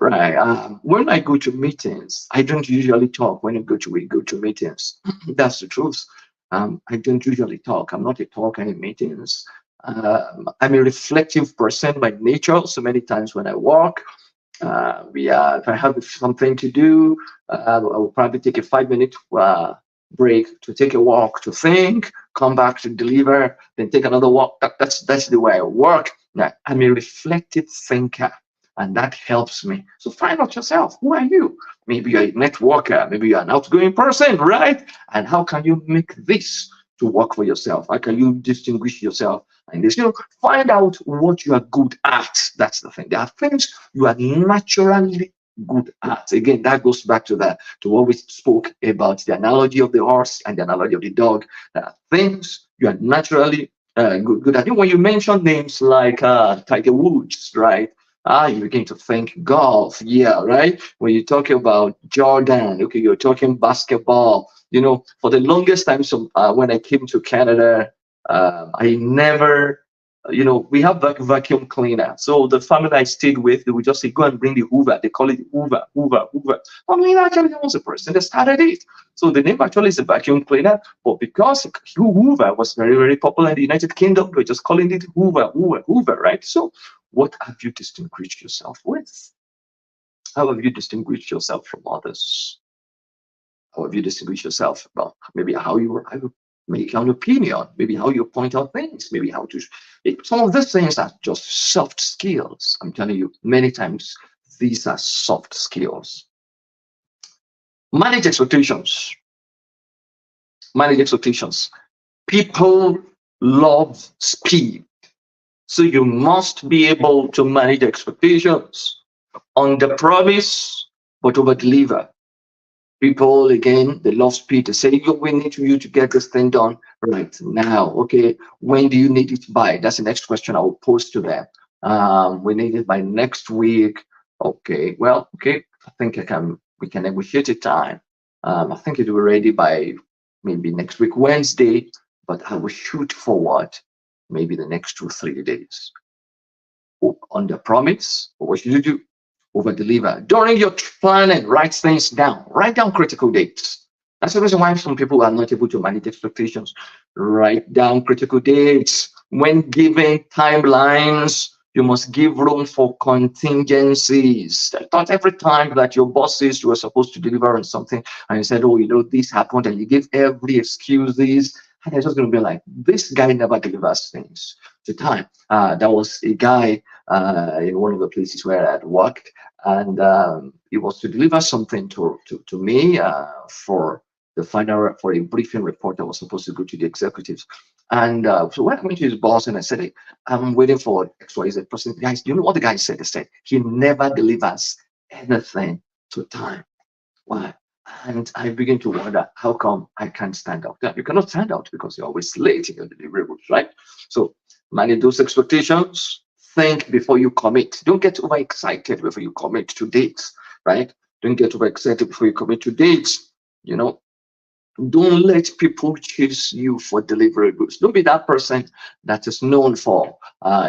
right? When I go to meetings, I don't usually talk. When we go to meetings, that's the truth. I don't usually talk. I'm not a talker in meetings. I'm a reflective person by nature. So many times when I walk, if I have something to do, I will probably take a 5-minute break to take a walk, to think, come back to deliver, then take another walk. That's the way I work. Now, I'm a reflective thinker, and that helps me. So find out yourself. Who are you? Maybe you're a networker. Maybe you're an outgoing person, right? And how can you make this to work for yourself? How can you distinguish yourself? And this, find out what you are good at. That's the thing. There are things you are naturally good at. Again, that goes back to what we spoke about, the analogy of the horse and the analogy of the dog. There are things you are naturally good at. When you mention names like Tiger Woods, right? You begin to think golf, yeah, right? When you talk about Jordan, okay, you're talking basketball. For the longest time, when I came to Canada, I never, we have vacuum cleaner. So the family I stayed with, they would just say, go and bring the Hoover. They call it Hoover. I mean, actually, there was a person that started it. So the name actually is a vacuum cleaner, but because Hoover was very, very popular in the United Kingdom, we're just calling it Hoover, right? So what have you distinguished yourself with? How have you distinguished yourself from others? How have you distinguished yourself? Well, maybe how you make an opinion, maybe how you point out things, maybe how to. Some of these things are just soft skills. I'm telling you, many times these are soft skills. Manage expectations. Manage expectations. People love speed. So you must be able to manage expectations, under promise, but over deliver. People, again, they love speed. They say, we need you to get this thing done right now. Okay, when do you need it by? That's the next question I will pose to them. We need it by next week. Okay, well, okay, I think we can negotiate a time. I think it will be ready by maybe next week, Wednesday, but I will shoot forward maybe the next 2-3 days. Under promise, but what should you do? Over deliver. During your planning, write things down. Write down critical dates. That's the reason why some people are not able to manage expectations. Write down critical dates. When giving timelines, you must give room for contingencies. Not every time that your boss says you are supposed to deliver on something and you said, this happened, and you give every excuses, and they're just going to be like, this guy never delivers things to time. There was a guy in one of the places where I had worked, and he was to deliver something to me for a briefing report that was supposed to go to the executives. And so when I went to his boss and I said, hey, I'm waiting for XYZ person. Guys, you know what the guy said? He said, he never delivers anything to time. Why? And I begin to wonder, how come I can't stand out? You cannot stand out because you're always late in your deliverables, right? So manage those expectations. Think before you commit. Don't get overexcited before you commit to dates, right? Don't get overexcited before you commit to dates. Don't let people chase you for deliverables. Don't be that person that is known for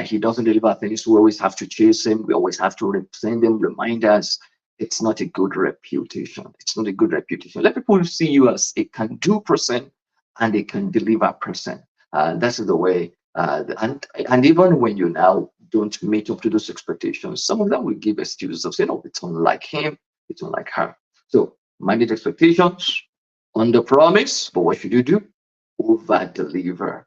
he doesn't deliver things. We always have to chase him. We always have to send him reminders. It's not a good reputation. It's not a good reputation. Let people see you as a can-do person and a can-deliver person. That's the way. And even when you now don't meet up to those expectations, some of them will give excuses of saying, it's unlike him, it's unlike her. So manage expectations, under promise, but what should you do? Over deliver.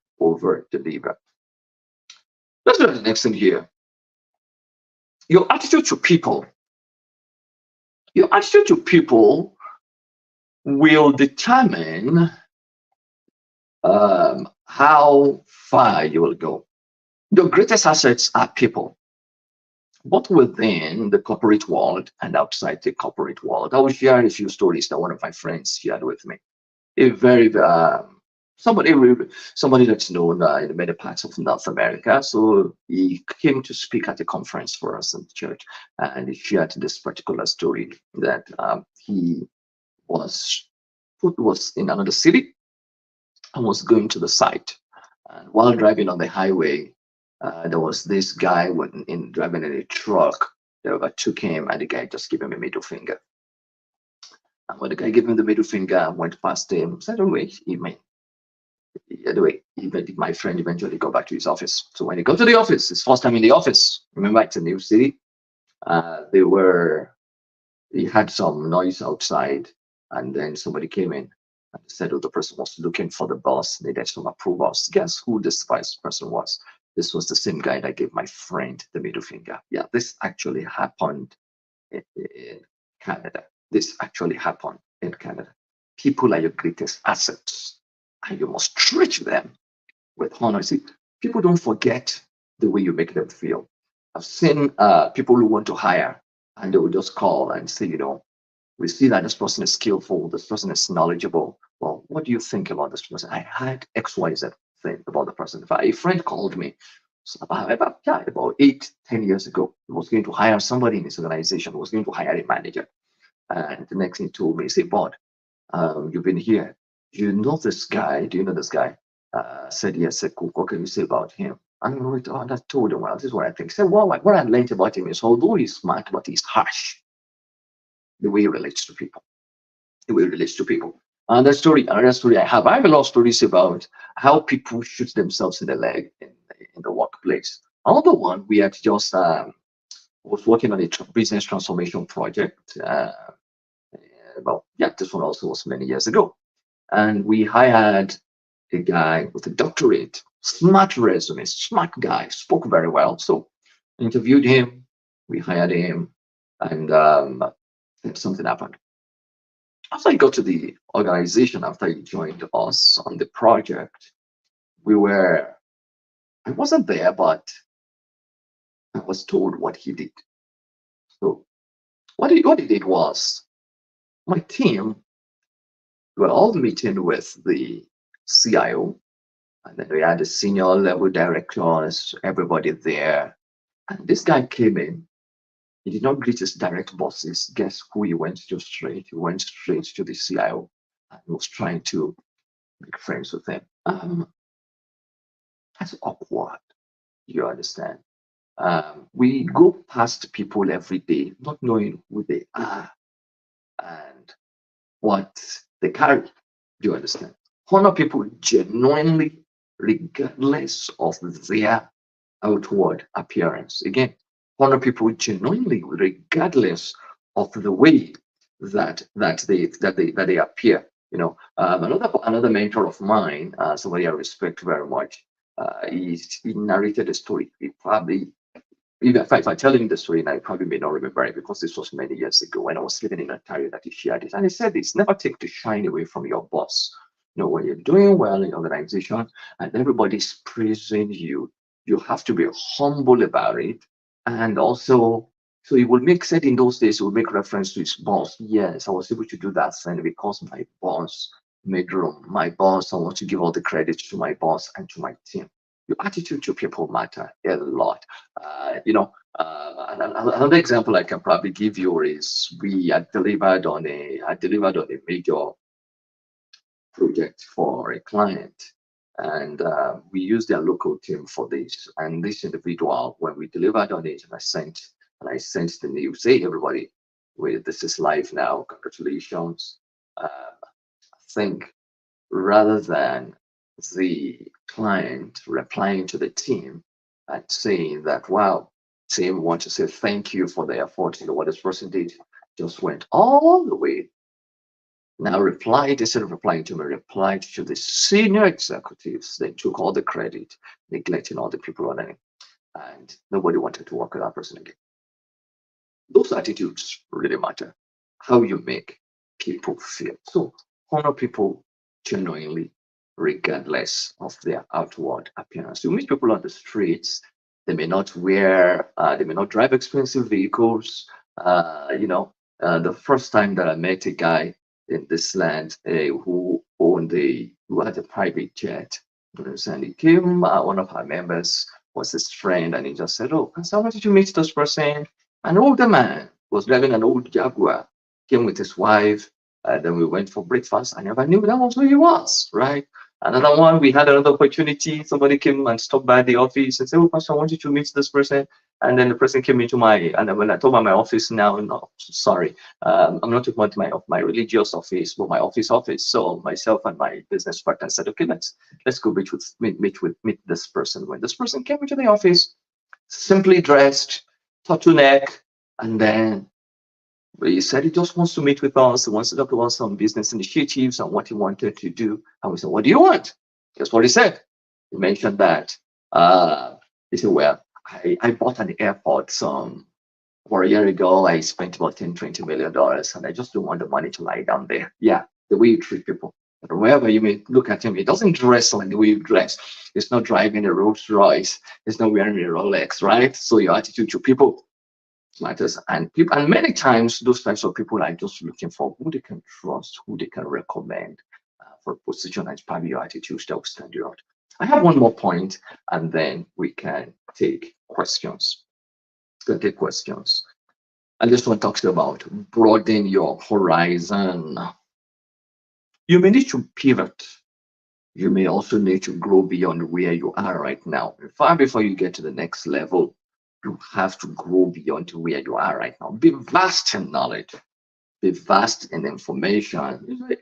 Let's look at the next thing here. Your attitude to people. Your attitude to people will determine how far you will go. The greatest assets are people, both within the corporate world and outside the corporate world. I will share a few stories that one of my friends shared with me. A very somebody that's known in many parts of North America. So he came to speak at a conference for us in the church, and he shared this particular story that he was in another city and was going to the site. And while driving on the highway, there was this guy driving in a truck that overtook him, and the guy just gave him a middle finger. And when the guy gave him the middle finger, went past him, said, my friend eventually got back to his office. So when he got to the office, his first time in the office, remember it's a new city, he had some noise outside, and then somebody came in And they said, oh, the person was looking for the boss, needed some approvals. Guess who this vice person was? This was the same guy that gave my friend the middle finger. Yeah, this actually happened in Canada. This actually happened in Canada. People are your greatest assets, and you must treat them with honor. See, people don't forget the way you make them feel. I've seen people who want to hire, and they will just call and say, we see that this person is skillful, this person is knowledgeable. Well, what do you think about this person? I had XYZ thing about the person. A friend called me about 8-10 years ago. He was going to hire somebody in his organization, he was going to hire a manager. And the next thing he told me, he said, Bod, you've been here. Do you know this guy? Do you know this guy? Said, yes, said, cool. What can you say about him? And I told him, well, this is what I think. He said, well, what I learned about him is, although he's smart, but he's harsh. The way he relates to people. The way he relates to people. Another story I have a lot of stories about how people shoot themselves in the leg in the workplace. Another one, we had just was working on a business transformation project. This one also was many years ago. And we hired a guy with a doctorate, smart resume, smart guy, spoke very well. So interviewed him, we hired him, and something happened. After he got to the organization, after he joined us on the project, I wasn't there, but I was told what he did. So what he did was, my team, we were all meeting with the CIO, and then we had the senior level directors, everybody there. And this guy came in. He did not greet his direct bosses. Guess who he went to straight? He went straight to the CIO and was trying to make friends with him. That's awkward. You understand? We go past people every day, not knowing who they are and what they carry. Do you understand? Honor people genuinely, regardless of their outward appearance. Again, honor people genuinely, regardless of the way that they appear. Another mentor of mine, somebody I respect very much, he narrated a story. If I tell him the story now, I probably may not remember it because this was many years ago when I was living in Ontario that he shared it. And he said this: never take the shine away from your boss. When you're doing well in your organization and everybody's praising you, you have to be humble about it. And also, so he will said in those days, he will make reference to his boss. Yes, I was able to do that thing because my boss made room. My boss, I want to give all the credit to my boss and to my team. Your attitude to people matter a lot. Another example I can probably give you is we had delivered on a major project for a client, and we used their local team for this. And this individual, when we delivered on it, and I sent the news, hey everybody, this is live now, congratulations. I think rather than the client replying to the team and saying that, wow, team want to say thank you for the effort, what this person did, just went all the way. Now replied, instead of replying to me, replied to the senior executives. They took all the credit, neglecting all the people under him. And nobody wanted to work with that person again. Those attitudes really matter. How you make people feel. So honor people genuinely, regardless of their outward appearance. You meet people on the streets, they may not drive expensive vehicles. The first time that I met a guy in this land who had a private jet, and he came, one of our members was his friend, and he just said, oh, Pastor, why did you meet this person? An older man was driving an old Jaguar, came with his wife. Then we went for breakfast. I never knew that was who he was, right? Another one, we had another opportunity. Somebody came and stopped by the office and said, oh, Pastor, I want you to meet this person. And then the person came into and when I told him my office now, no, sorry, I'm not talking about my religious office, but my office. So myself and my business partner said, okay, let's go meet this person. When this person came into the office, simply dressed, turtleneck, and then But he said he just wants to meet with us. He wants to talk about some business initiatives and what he wanted to do. And we said, what do you want? Guess what he said? He mentioned that. He said, well, I bought an airport for a year ago. I spent about $10-20 million, and I just don't want the money to lie down there. Yeah, the way you treat people. Wherever you may look at him, he doesn't dress like the way you dress. He's not driving a Rolls Royce. He's not wearing a Rolex, right? So your attitude to people matters. And many times those types of people are just looking for who they can trust, who they can recommend for a position, and probably your attitude that will stand you out. I have one more point, and then we can take questions. And this one talks about broaden your horizon. You may need to pivot. You may also need to grow beyond where you are right now. Far before you get to the next level, you have to grow beyond to where you are right now. Be vast in knowledge. Be vast in information.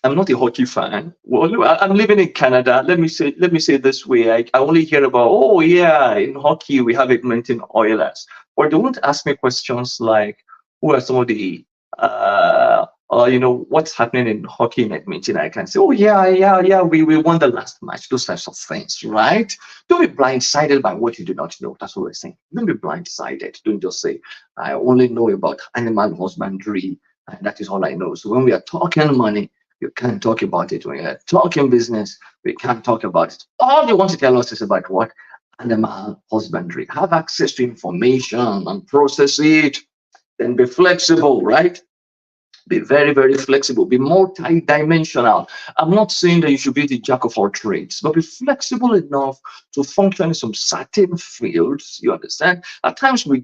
I'm not a hockey fan. Well, I'm living in Canada. Let me say this way. I only hear about, oh yeah, in hockey we have Edmonton Oilers. Or don't ask me questions like, who are some of the what's happening in hockey in Edmonton. I can say, oh yeah, we won the last match. Those types of things, right? Don't be blindsided by what you do not know. That's what we're saying. Don't be blindsided. Don't just say, I only know about animal husbandry, and that is all I know. So when we are talking money, you can't talk about it. When you're talking business, we can't talk about it. All they want to tell us is about what? Animal husbandry. Have access to information and process it. Then be flexible, right? Be very, very flexible. Be multi-dimensional. I'm not saying that you should be the jack of all trades, but be flexible enough to function in some certain fields. You understand? At times we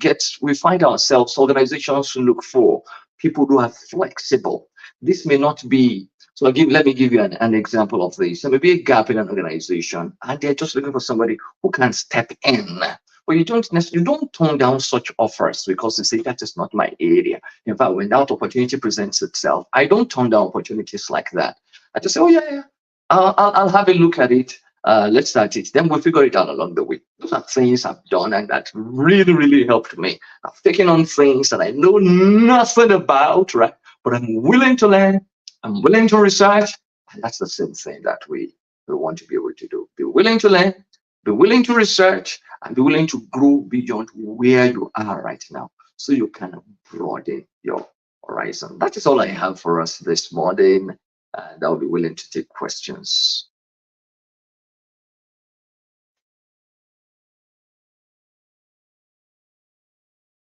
find ourselves, organizations look for people who are flexible. This may not be. So let me give you an example of this. There may be a gap in an organization, and they're just looking for somebody who can step in. But you don't turn down such offers because you say that is not my area. In fact, when that opportunity presents itself, I don't turn down opportunities like that. I just say, oh yeah, I'll have a look at it. Let's start it. Then we'll figure it out along the way. Those are things I've done, and that really, really helped me. I've taken on things that I know nothing about, right? But I'm willing to learn. I'm willing to research, and that's the same thing that we want to be able to do. Be willing to learn, be willing to research, and be willing to grow beyond where you are right now, so you can broaden your horizon. That is all I have for us this morning, and I'll be willing to take questions.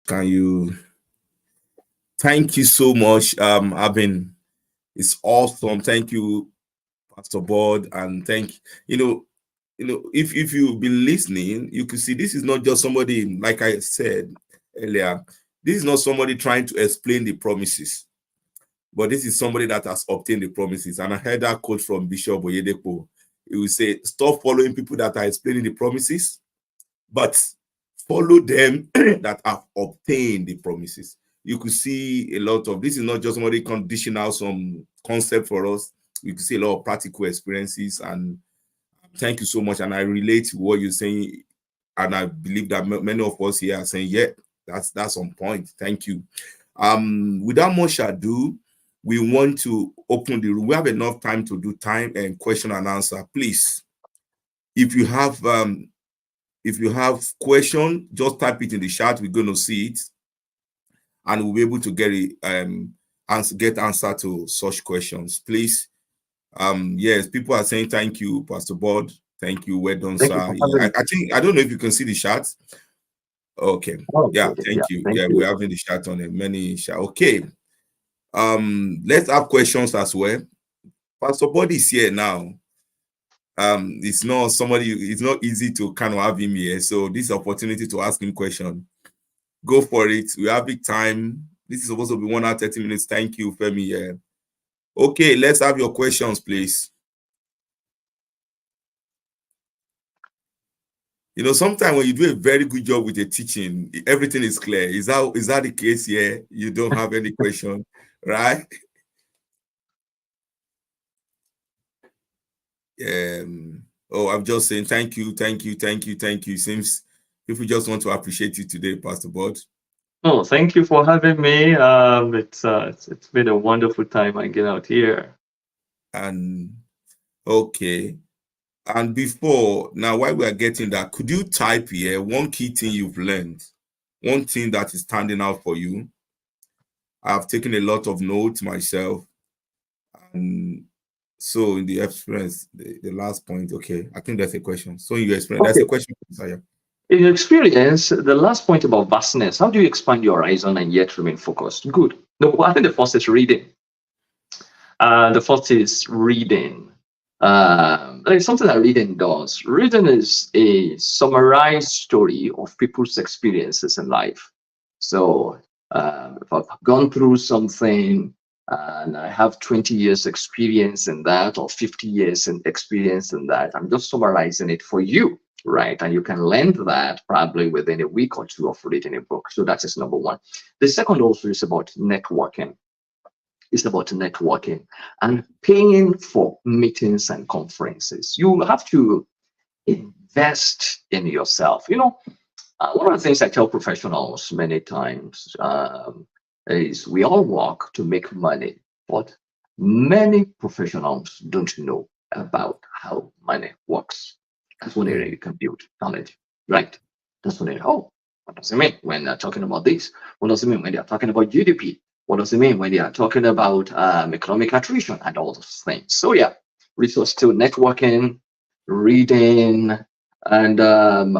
Thank you so much. It's awesome. Thank you, Pastor Bod, and if you've been listening, you can see this is not just somebody, like I said earlier, this is not somebody trying to explain the promises, but this is somebody that has obtained the promises. And I heard that quote from Bishop Oyedepo. He will say, stop following people that are explaining the promises, but follow them that have obtained the promises. You could see a lot of, this is not just somebody condition out some concept for us. You can see a lot of practical experiences, and thank you so much. And I relate to what you're saying, and I believe that many of us here are saying, yeah, that's on point. Thank you. Without much ado, we want to open the room. We have enough time to do time and question and answer. Please, if you have question, just type it in the chat. We're going to see it, and we'll be able to get it get answer to such questions. Please. Yes, people are saying thank you, Pastor Bod. Thank you, well done, sir. I think, I don't know if you can see the chat. Okay. Yeah, thank you. Yeah, we're having the chat on it. Many chat. Okay. Let's have questions as well. Pastor Bod is here now. It's not easy to kind of have him here. So this opportunity to ask him question. Go for it. We have big time. This is supposed to be 1 hour 30 minutes. Thank you, Femi. Yeah. Okay, let's have your questions, please. Sometimes when you do a very good job with the teaching, everything is clear. Is that the case here? You don't have any question, right? I'm just saying thank you. Seems people just want to appreciate you today, Pastor Bod. Oh, thank you for having me. It's been a wonderful time hanging out here. And okay. And before now, while we are getting that, could you type here one key thing you've learned, one thing that is standing out for you? I've taken a lot of notes myself. And so in the experience, the last point, okay, I think that's a question. So in your experience, that's Okay. a question, Isaiah. In your experience, the last point about vastness, how do you expand your horizon and yet remain focused? Good. No, I think the first is reading. The first is reading. It's something that reading does. Reading is a summarized story of people's experiences in life. So if I've gone through something and I have 20 years experience in that or 50 years in experience in that, I'm just summarizing it for you, right? And you can learn that probably within a week or two of reading a book. So that is number one. The second also is about networking. It's about networking and paying for meetings and conferences. You have to invest in yourself. One of the things I tell professionals many times is we all work to make money, but many professionals don't know about how money works. That's one area you can build knowledge, right? That's one area. Oh, what does it mean when they're talking about this? What does it mean when they're talking about GDP? What does it mean when they are talking about economic attrition and all those things? So yeah, resource to networking, reading, and I'm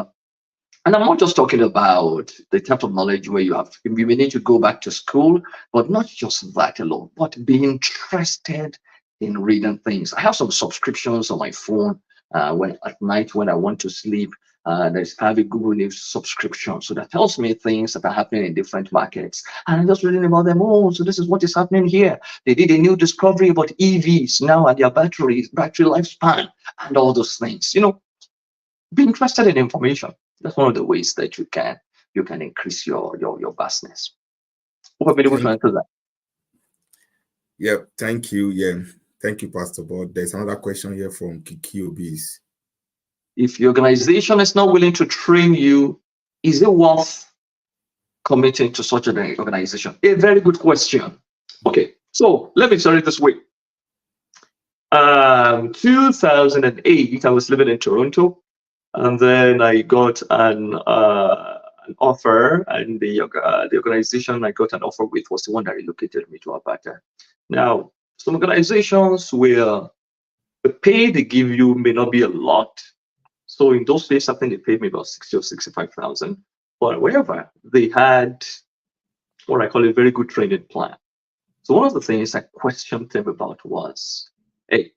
not just talking about the type of knowledge where you may need to go back to school, but not just that alone, but be interested in reading things. I have some subscriptions on my phone when at night when I want to sleep. I have a Google News subscription, so that tells me things that are happening in different markets. And I'm just reading about them. Oh, so this is what is happening here. They did a new discovery about EVs now and their battery lifespan and all those things. Be interested in information. That's one of the ways that you can increase your vastness. Hope I've been able to answer that. Yeah, thank you. Yeah, thank you, Pastor Bod. There's another question here from Kiki Obis. If your organization is not willing to train you, is it worth committing to such an organization? A very good question. Okay, so let me start it this way. 2008, I was living in Toronto, and then I got an offer, and the organization I got an offer with was the one that relocated me to Alberta. Now, some organizations where the pay they give you may not be a lot. So in those days, I think they paid me about 60 or 65,000. But however, they had what I call a very good training plan. So one of the things I questioned them about was, hey,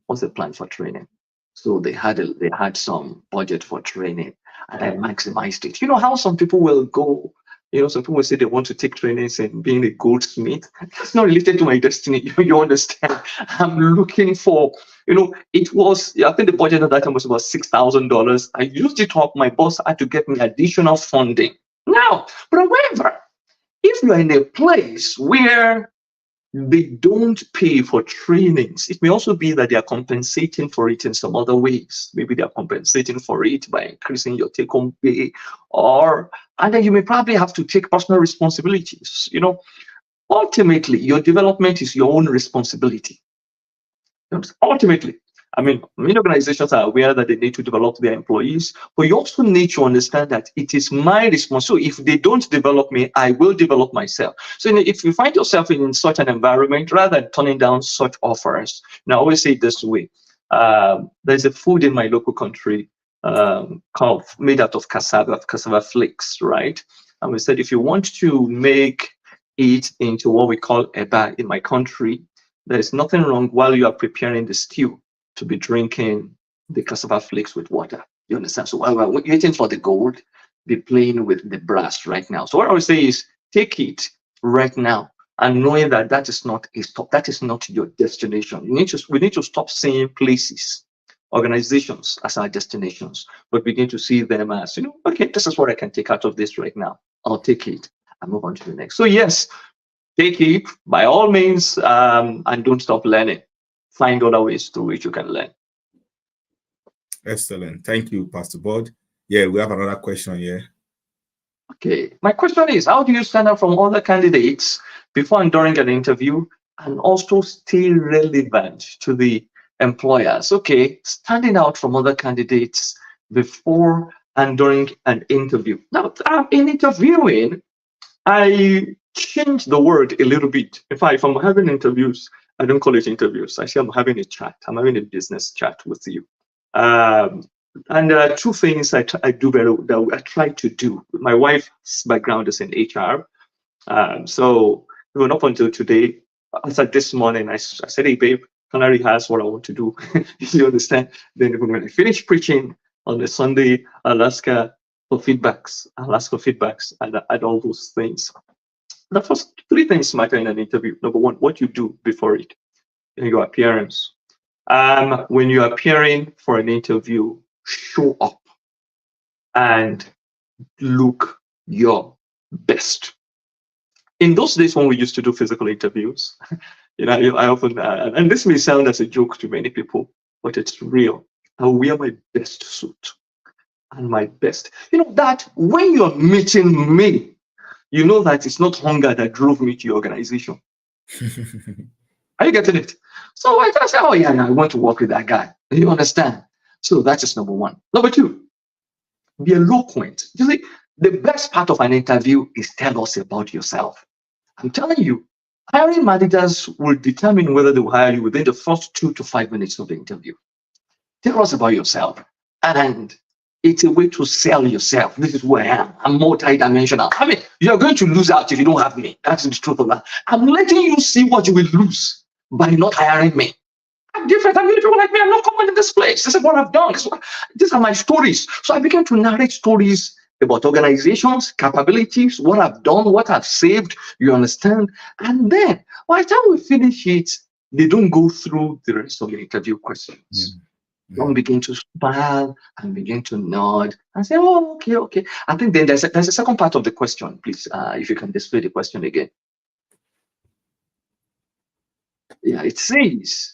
what's the plan for training? So they had some budget for training, and I maximized it. You know how some people will go, some people will say they want to take trainings in being a goldsmith. That's not related to my destiny. You understand? I'm looking for, it was, I think the budget at that time was about $6,000. I used it up. My boss had to get me additional funding. Now, but however, if you're in a place where they don't pay for trainings, it may also be that they are compensating for it in some other ways. Maybe they are compensating for it by increasing your take-home pay, and then you may probably have to take personal responsibilities. Ultimately, your development is your own responsibility. Ultimately, many organizations are aware that they need to develop their employees, but you also need to understand that it is my responsibility. So if they don't develop me, I will develop myself. So if you find yourself in such an environment, rather than turning down such offers, now I always say it this way, there's a food in my local country made out of cassava flakes, right? And we said, if you want to make it into what we call eba in my country, there's nothing wrong while you are preparing the stew to be drinking the cassava flakes with water. You understand? So while we're waiting for the gold, be playing with the brass right now. So what I would say is take it right now, and knowing that that is not a stop, that is not your destination. We need to stop seeing places, organizations as our destinations, but begin to see them as, okay, this is what I can take out of this right now. I'll take it and move on to the next. So yes, take it by all means, and don't stop learning. Find other ways through which you can learn. Excellent. Thank you, Pastor Bod. Yeah, we have another question here. Okay. My question is, how do you stand out from other candidates before and during an interview and also stay relevant to the employers? Okay, standing out from other candidates before and during an interview. Now, in interviewing, I change the word a little bit. If I'm having interviews, I don't call it interviews. I say I'm having a chat. I'm having a business chat with you. And there are two things I do better that I try to do. My wife's background is in HR. So even up until today, as at this morning, I said, hey, babe, Canary has what I want to do. You understand? Then even when I finish preaching on the Sunday, I'll ask for feedbacks. And all those things. The first three things matter in an interview. Number one, what you do before it, your appearance. When you're appearing for an interview, show up and look your best. In those days when we used to do physical interviews, I often, and this may sound as a joke to many people, but it's real. I wear my best suit and my best. That when you're meeting me, you know that it's not hunger that drove me to your organization. Are you getting it? So I say, oh yeah, I want to work with that guy. You understand? So that is number one. Number two, be eloquent. You see, the best part of an interview is tell us about yourself. I'm telling you, hiring managers will determine whether they will hire you within the first 2 to 5 minutes of the interview. Tell us about yourself. And it's a way to sell yourself. This is who I am. I'm multi-dimensional. I mean, you're going to lose out if you don't have me. That's the truth of that. I'm letting you see what you will lose by not hiring me. I'm different. I'm people like me. I'm not common in this place. This is what I've done. These are my stories. So I began to narrate stories about organizations, capabilities, what I've done, what I've saved. You understand? And then by the time we finish it, they don't go through the rest of the interview questions. Don't begin to smile and begin to nod and say, oh, okay. I think then there's a second part of the question, please, if you can display the question again. Yeah, it says.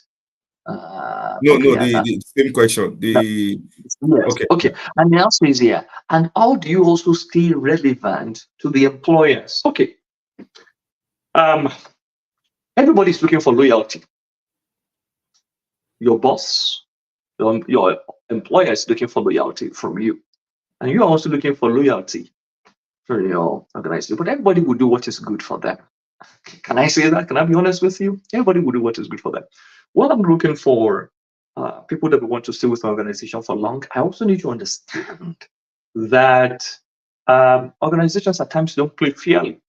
The same question. Yes. Okay. And the answer is here. And how do you also stay relevant to the employers? Okay. Everybody's looking for loyalty. Your boss, your employer is looking for loyalty from you. And you're also looking for loyalty from your organization. But everybody will do what is good for them. Can I say that? Can I be honest with you? Everybody will do what is good for them. What I'm looking for, people that want to stay with an organization for long, I also need to understand that organizations at times don't play fairly.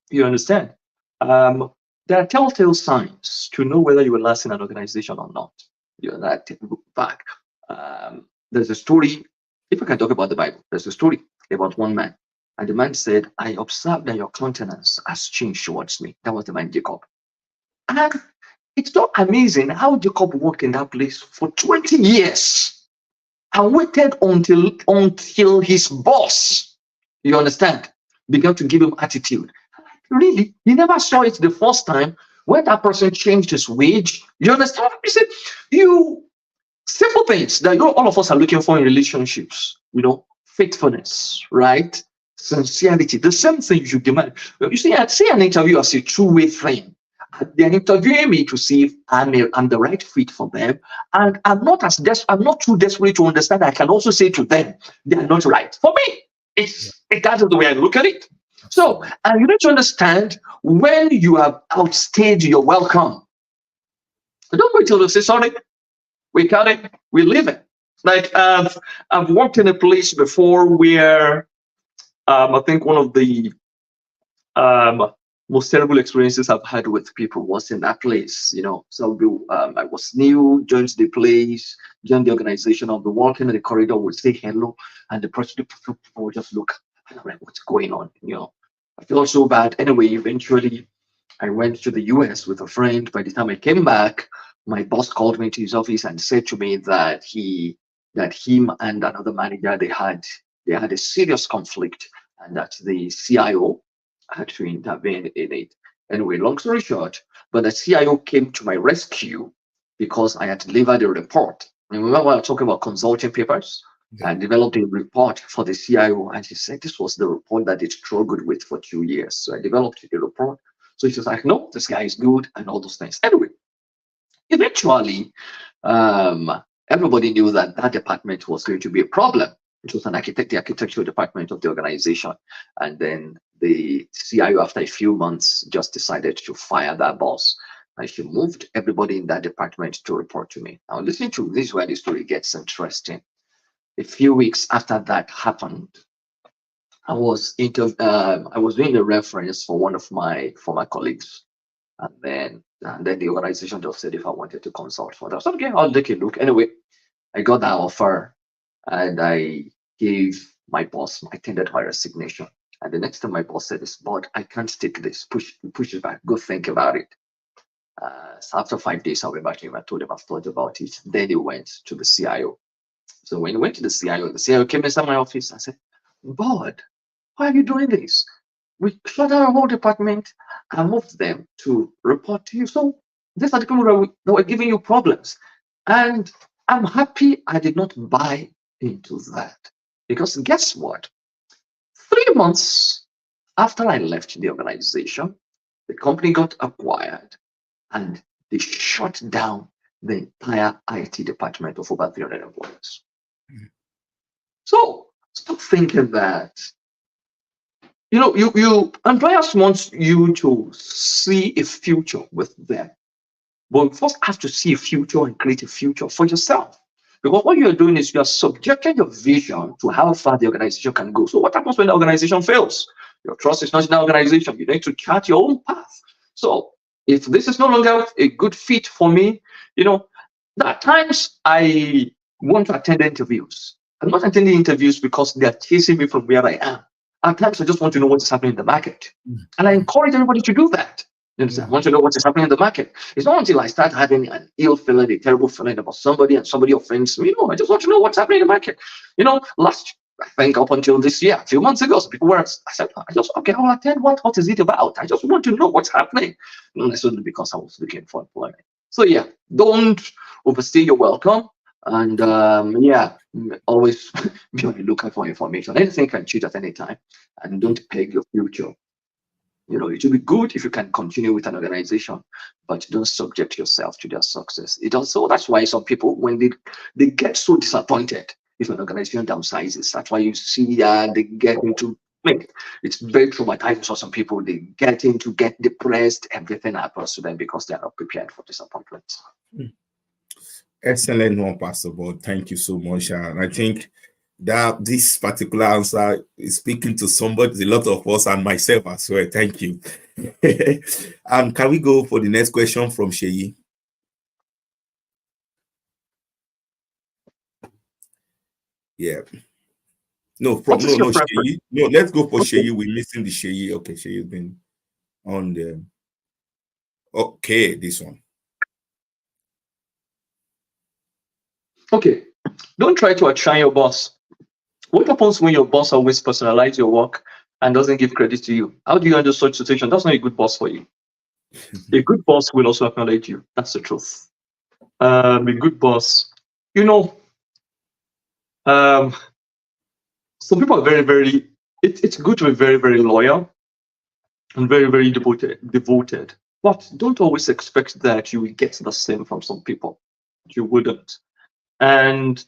You understand? There are telltale signs to know whether you will last in an organization or not. Look back. There's a story, if I can talk about the Bible, there's a story about one man. And the man said, I observed that your countenance has changed towards me. That was the man Jacob. And it's not amazing how Jacob worked in that place for 20 years and waited until his boss, you understand, began to give him attitude. Really? He never saw it the first time when that person changed his wage. You understand? You see, simple things that all of us are looking for in relationships, faithfulness, right? Sincerity, the same thing you demand. You see, I'd see an interview as a two-way thing. They're interviewing me to see if I'm the right fit for them, and I'm not too desperate to understand. I can also say to them, they are not right for me. That is the way I look at it. So, and you need to understand when you have outstayed your welcome. Don't wait till they say sorry. We got it. We live it. Like I've worked in a place before where I think one of the most terrible experiences I've had with people was in that place. So I was new, joined the place, joined the organization. I'll be walking in the corridor, would say hello, and the person would just look. I'm like, what's going on? I feel so bad. Anyway, eventually, I went to the US with a friend. By the time I came back, my boss called me to his office and said to me that him and another manager, they had a serious conflict, and that the CIO had to intervene in it. Anyway, long story short, but the CIO came to my rescue because I had delivered a report. Remember when I was talking about consulting papers? and developed a report for the CIO. And she said this was the report that they struggled with for 2 years. So I developed the report. So she was like, no, this guy is good and all those things. Anyway, eventually, everybody knew that that department was going to be a problem. It was the architectural department of the organization. And then the CIO, after a few months, just decided to fire that boss. And she moved everybody in that department to report to me. Now, listen to this is where the story gets interesting. A few weeks after that happened, I was doing a reference for one of my former colleagues, and then the organization just said if I wanted to consult for that. So okay, I'll take a look. Anyway, I got that offer, and I gave my boss my tendered my resignation. And the next time my boss said, "This Bod, I can't take this. Push it back. Go think about it." So after 5 days, I went back to him. I told him I've thought about it. Then he went to the CIO. So when he went to the CIO came inside my office. I said, "Bod, why are you doing this? We shut down our whole department and moved them to report to you. So these are the people that were giving you problems. And I'm happy I did not buy into that. Because guess what? 3 months after I left the organization, the company got acquired and they shut down the entire IT department of over 300 employees. So stop thinking that, employers want you to see a future with them. But you first have to see a future and create a future for yourself. Because what you're doing is you're subjecting your vision to how far the organization can go. So what happens when the organization fails? Your trust is not in the organization. You need to chart your own path. So if this is no longer a good fit for me, at times I want to attend interviews. I'm not attending interviews because they're chasing me from where I am. At times I just want to know what is happening in the market. And I encourage everybody to do that. I want to know what is happening in the market. It's not until I start having an ill feeling, a terrible feeling about somebody and somebody offends me. I just want to know what's happening in the market. I think up until this year, a few months ago, so people were, I said, I'll attend what is it about? I just want to know what's happening. Not necessarily because I was looking for employment. So yeah, don't overstay your welcome. And always be on the lookout for information. Anything can change at any time. And don't peg your future. It will be good if you can continue with an organization, but don't subject yourself to their success. That's why some people, when they get so disappointed if an organization downsizes, that's why you see that they get into, it's very traumatizing for some people. They get depressed, everything happens to them because they are not prepared for disappointment. Excellent one, Pastor Bod. Thank you so much. And I think that this particular answer is speaking to somebody, a lot of us, and myself as well. Thank you. Can we go for the next question from Sheyi? Yeah. No, Sheyi. No, let's go for Sheyi. We're missing the Sheyi. Okay, Sheyi's been on there. Okay, this one. Okay. Don't try to outshine your boss. What happens when your boss always personalizes your work and doesn't give credit to you? How do you handle such situation? That's not a good boss for you. A good boss will also acknowledge you. That's the truth. A good boss, some people are very, very, it's good to be very, very loyal and very, very devoted. But don't always expect that you will get the same from some people. You wouldn't. And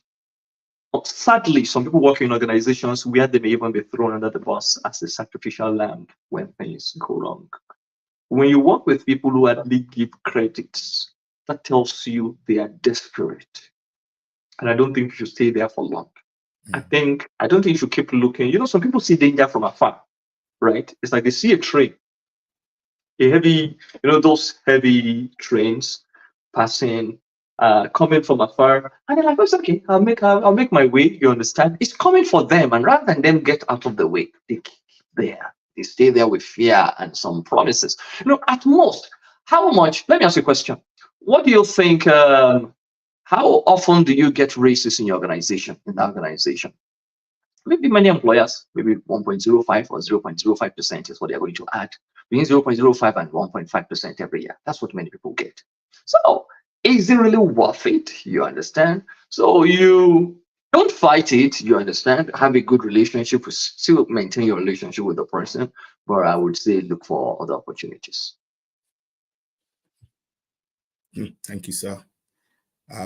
sadly, some people work in organizations where they may even be thrown under the bus as a sacrificial lamb when things go wrong. When you work with people who hardly give credits, that tells you they are desperate. And I don't think you should stay there for long. I don't think you should keep looking. Some people see danger from afar, right? It's like they see a train, a heavy, those heavy trains passing, coming from afar, and they're like, "Oh, it's okay. I'll make my way." You understand? It's coming for them, and rather than them get out of the way, they keep there. They stay there with fear and some promises. At most, how much? Let me ask you a question. What do you think? How often do you get raises in your organization? In the organization, maybe many employers, maybe 1.05 or 0.05% is what they're going to add. Between 0.05 and 1.5% every year. That's what many people get. So is it really worth it? You understand? So you Don't fight it, you understand? Have a good relationship, still maintain your relationship with the person, but I would say look for other opportunities. Thank you, sir.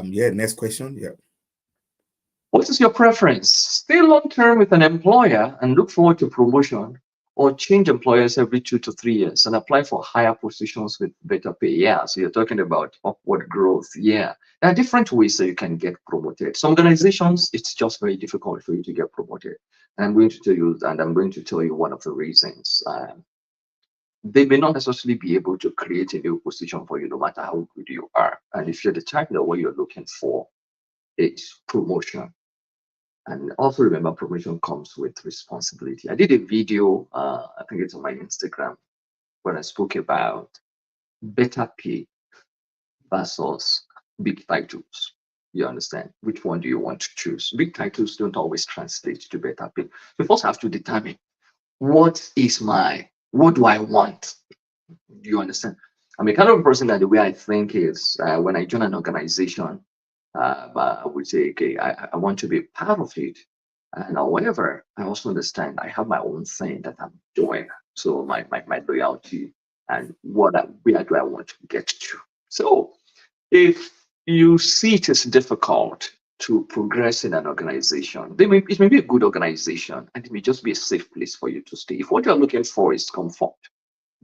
Yeah, next question. Yeah. What is your preference? Stay long-term with an employer and look forward to promotion, or change employers every 2 to 3 years and apply for higher positions with better pay? Yeah, so you're talking about upward growth. Yeah, there are different ways that you can get promoted. Some organizations, it's just very difficult for you to get promoted. And I'm going to tell you one of the reasons. They may not necessarily be able to create a new position for you, no matter how good you are. And if you're the type that what you're looking for is promotion. And also remember, promotion comes with responsibility. I did a video, I think it's on my Instagram, where I spoke about better pay versus big titles. You understand? Which one do you want to choose? Big titles don't always translate to better pay. You first have to determine what do I want? Do you understand? I'm a kind of person that the way I think is when I join an organization, I would say, okay, I want to be part of it. And however, I also understand I have my own thing that I'm doing. So my loyalty and where do I want to get to? So if you see it as difficult to progress in an organization, it may be a good organization and it may just be a safe place for you to stay. If what you're looking for is comfort,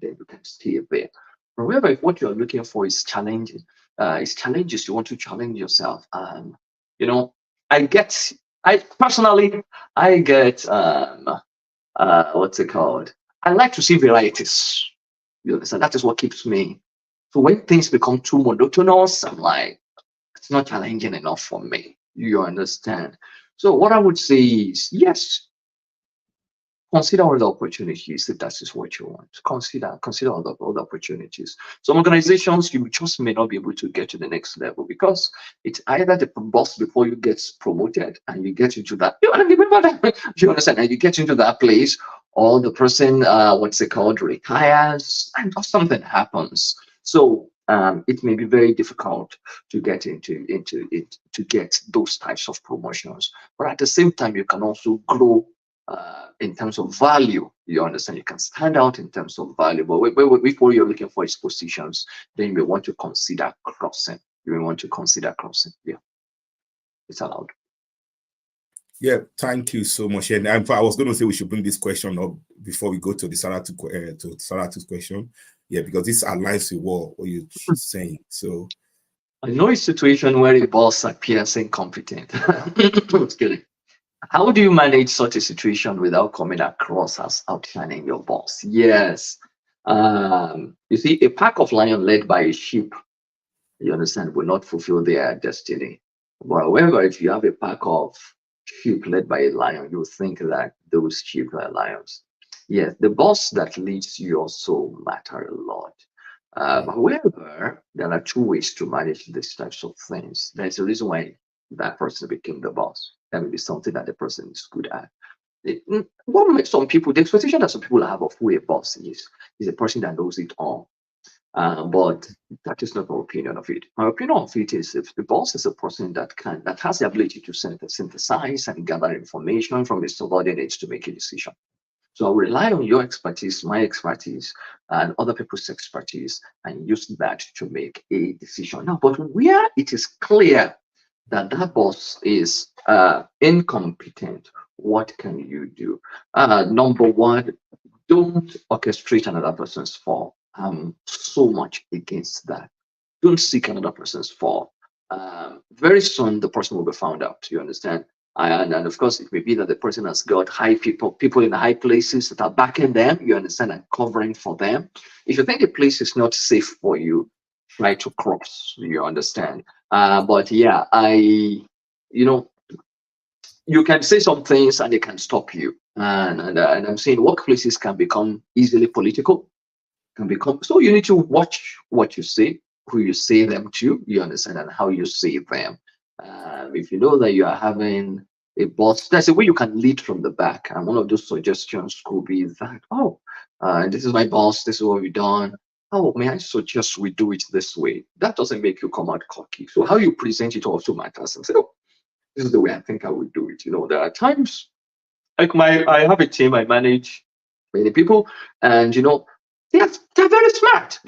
then you can stay there. However, if what you're looking for is challenging, it's challenges, you want to challenge yourself. I personally, I get, what's it called? I like to see varieties. You understand? That is what keeps me. So when things become too monotonous, I'm like, it's not challenging enough for me. You understand? So what I would say is, yes, consider all the opportunities if that is what you want. Consider all the opportunities. Some organizations, you just may not be able to get to the next level because it's either the boss before you get promoted and you get into that. You remember that? You understand? And you get into that place, or the person, retires, and or something happens. So it may be very difficult to get to get those types of promotions. But at the same time, you can also grow in terms of value. You understand? You can stand out in terms of value. But if what you're looking for is positions, then you may want to consider crossing. Yeah, it's allowed. Yeah, thank you so much. And I was going to say we should bring this question up before we go to the Saratu's question. Yeah, because this aligns with what you're saying. So I know a situation where a boss appears incompetent. Kidding. How do you manage such a situation without coming across as outshining your boss? Yes. You see, a pack of lions led by a sheep, you understand, will not fulfill their destiny. But however, if you have a pack of sheep led by a lion, you think that those sheep are lions. Yes, the boss that leads you also matter a lot. However, there are two ways to manage these types of things. There's a reason why that person became the boss. That may be something that the person is good at. What makes some people, the expectation that some people have of who a boss is a person that knows it all. But that is not my opinion of it. My opinion of it is if the boss is a person that has the ability to synthesize and gather information from his subordinates to make a decision. So I'll rely on your expertise, my expertise, and other people's expertise, and use that to make a decision. Now, but where it is clear that boss is incompetent, what can you do? Number one, don't orchestrate another person's fall. I'm so much against that. Don't seek another person's fall. Very soon the person will be found out. You understand? And of course, it may be that the person has got people in high places that are backing them. You understand, and covering for them. If you think a place is not safe for you, try to cross. You understand? But yeah, you can say some things and they can stop you. And I'm saying workplaces can become easily political. So you need to watch what you say, who you say them to, you understand, and how you say them. If you know that you are having a boss, there's a way you can lead from the back. And one of those suggestions could be that, this is my boss, this is what we've done. Oh, may I suggest we do it this way? That doesn't make you come out cocky. So how you present it also matters. And say, This is the way I think I would do it. There are times like I have a team, I manage many people, and they're very smart.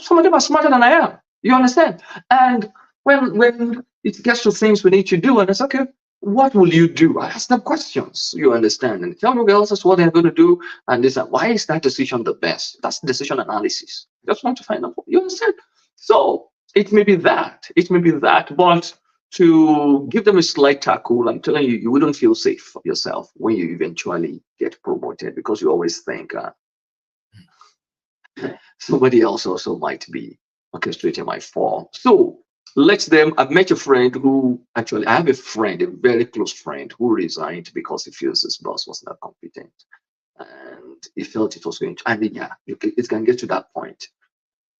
Some of them are smarter than I am. You understand? And when it gets to things we need to do, and it's okay, what will you do? I ask them questions. You understand? And tell me, girls, that's what they're going to do. And they say, why is that decision the best? That's decision analysis. Just want to find out. You understand? So it may be that. It may be that. But to give them a slight tackle, I'm telling you, you wouldn't feel safe for yourself when you eventually get promoted, because you always think somebody else also might be orchestrating my fall. So I've met a friend I have a friend, a very close friend, who resigned because he feels his boss was not competent. And he felt it was going to, it can get to that point.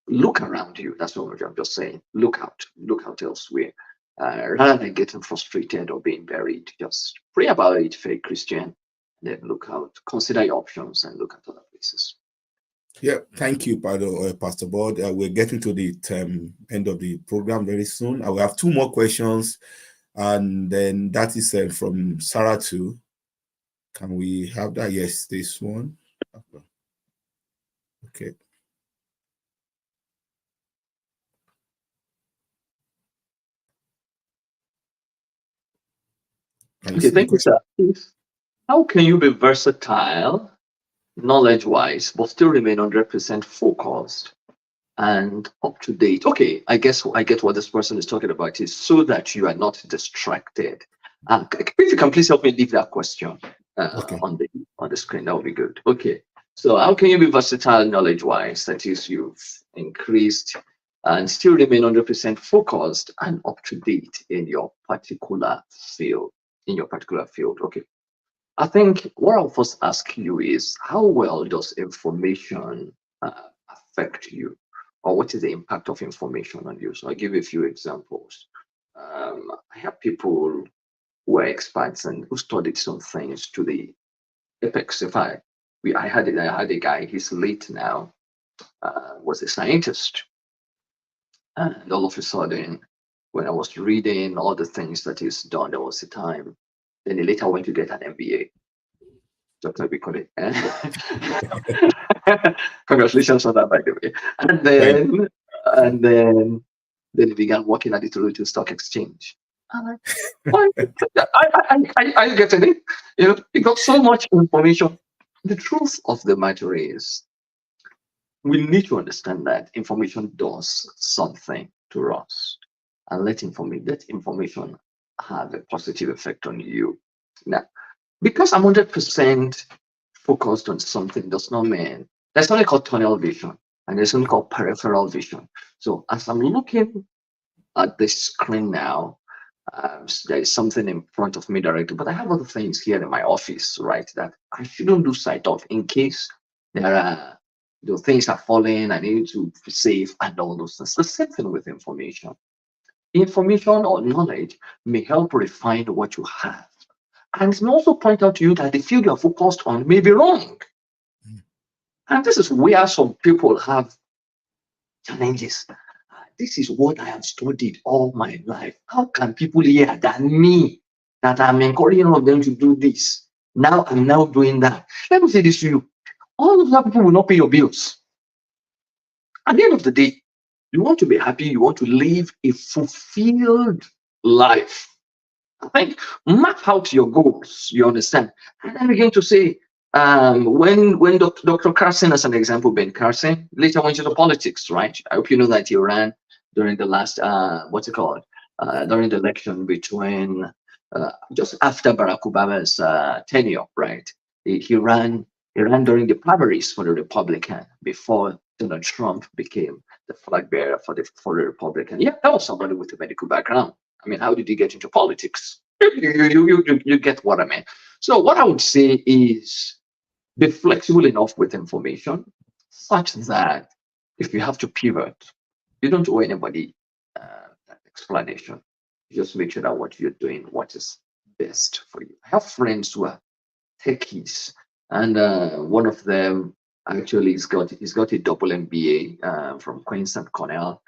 Look around you. That's what I'm just saying. Look out elsewhere. Rather than getting frustrated or being buried, just pray about it, faith Christian, then look out, consider your options and look at other places. Yeah, thank you, Pastor Bod. We're getting to the end of the program very soon. I will have 2 more questions, and then that is from Sarah too. Can we have that? Yes, this one. Okay. Okay, thank you, sir. How can you be versatile, knowledge-wise, but still remain 100% focused and up to date? Okay, I get what this person is talking about, is so that you are not distracted. If you can please help me leave that question on the screen, that would be good. Okay, so how can you be versatile knowledge-wise, that is, you've increased and still remain 100% focused and up to date in your particular field? Okay. I think what I'll first ask you is, how well does information affect you, or what is the impact of information on you? So I'll give you a few examples. I have people who are experts and who studied some things to the apex. I had a guy, he's late now, was a scientist, and all of a sudden, when I was reading all the things that he's done, there was a time. Then he later went to get an MBA. That's what we call it. Congratulations on that, by the way. And then he began working at the Toronto Stock Exchange. I'm like, I get it. He got so much information. The truth of the matter is, we need to understand that information does something to us, and let information have a positive effect on you. Now, because I'm 100% focused on something does not mean there's something called tunnel vision and there's something called peripheral vision. So as I'm looking at this screen now, there is something in front of me directly, but I have other things here in my office, right, that I shouldn't lose sight of in case there are things are falling, I need to save and all those things. The same thing with information. Information or knowledge may help refine what you have. And it may also point out to you that the field you are focused on may be wrong. And this is where some people have challenges. This is what I have studied all my life. How can people hear than me, that I'm encouraging all of them to do this? Now I'm now doing that. Let me say this to you. All of that people will not pay your bills. At the end of the day, you want to be happy, you want to live a fulfilled life. I think map out your goals, you understand? And then begin to say, when Dr. Carson, as an example, Ben Carson, later went into politics, right? I hope you know that he ran during the last, during the election between, just after Barack Obama's tenure, right? He ran during the primaries for the Republican before Donald Trump became the flag bearer for the Republican. Yeah, that was somebody with a medical background. I mean, how did he get into politics? You get what I mean. So what I would say is, be flexible enough with information such that if you have to pivot, you don't owe anybody that explanation. You just make sure that what you're doing, what is best for you. I have friends who are techies, and one of them actually he's got a double MBA from Queens and Cornell,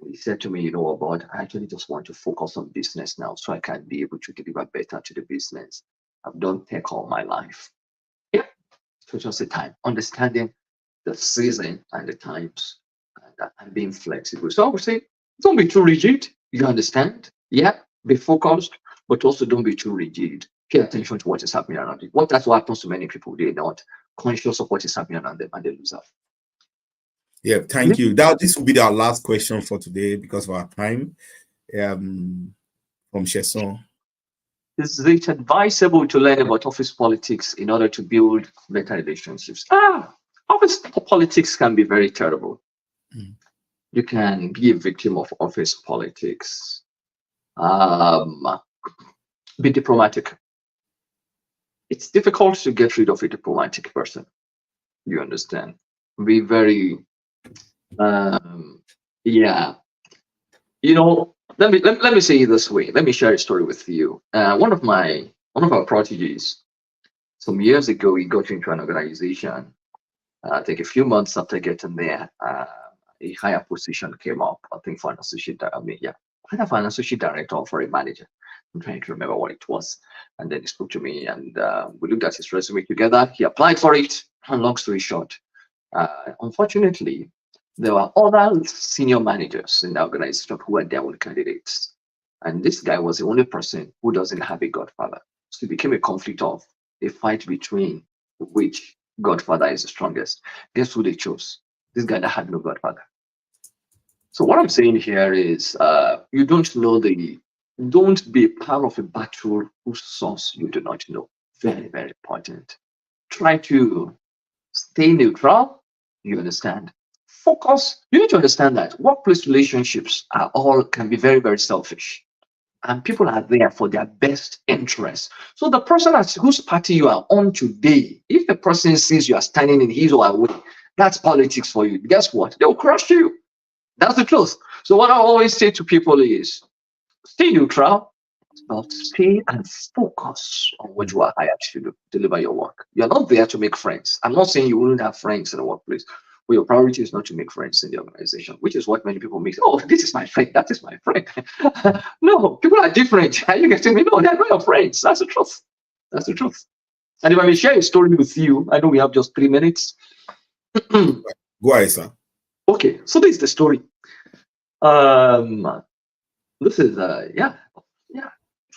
he said to me, you know what, I actually just want to focus on business now so I can be able to deliver better to the business. I've done tech all my life. Yeah, so just the time, understanding the season and the times and being flexible. So I would say, don't be too rigid. You understand? Yeah, be focused, but also don't be too rigid. Pay attention to what is happening around you. That's what happens to many people. They're not conscious of what is happening around them and they lose out. Yeah, thank you. This will be our last question for today because of our time. From Chesson. Is it advisable to learn about office politics in order to build better relationships? Office politics can be very terrible. You can be a victim of office politics. Be diplomatic. It's difficult to get rid of a diplomatic person. You understand? Be very, yeah. You know, let me say it this way. Let me share a story with you. One of our proteges, some years ago, he got into an organization. I think a few months after getting there, a higher position came up. I think for an associate director or for a manager. I'm trying to remember what it was. And then he spoke to me, and we looked at his resume together. He applied for it. And long story short, unfortunately, there were other senior managers in the organization who were their own candidates. And this guy was the only person who doesn't have a godfather. So it became a conflict of a fight between which godfather is the strongest. Guess who they chose? This guy that had no godfather. So what I'm saying here is you don't be part of a battle whose source you do not know. Very, very important. Try to stay neutral. You understand? Focus. You need to understand that workplace relationships can be very, very selfish. And people are there for their best interest. So the person whose party you are on today, if the person sees you are standing in his or her way, that's politics for you. Guess what? They'll crush you. That's the truth. So what I always say to people is, stay neutral, but stay and focus on what you are hired to do, deliver your work. You're not there to make friends. I'm not saying you wouldn't have friends in the workplace, but your priority is not to make friends in the organization, which is what many people make. Oh, this is my friend. That is my friend. No, people are different. Are you getting me? No, they're not your friends. That's the truth. That's the truth. And if I may share a story with you, I know we have just 3 minutes. Go ahead, sir. Okay, so this is the story. This is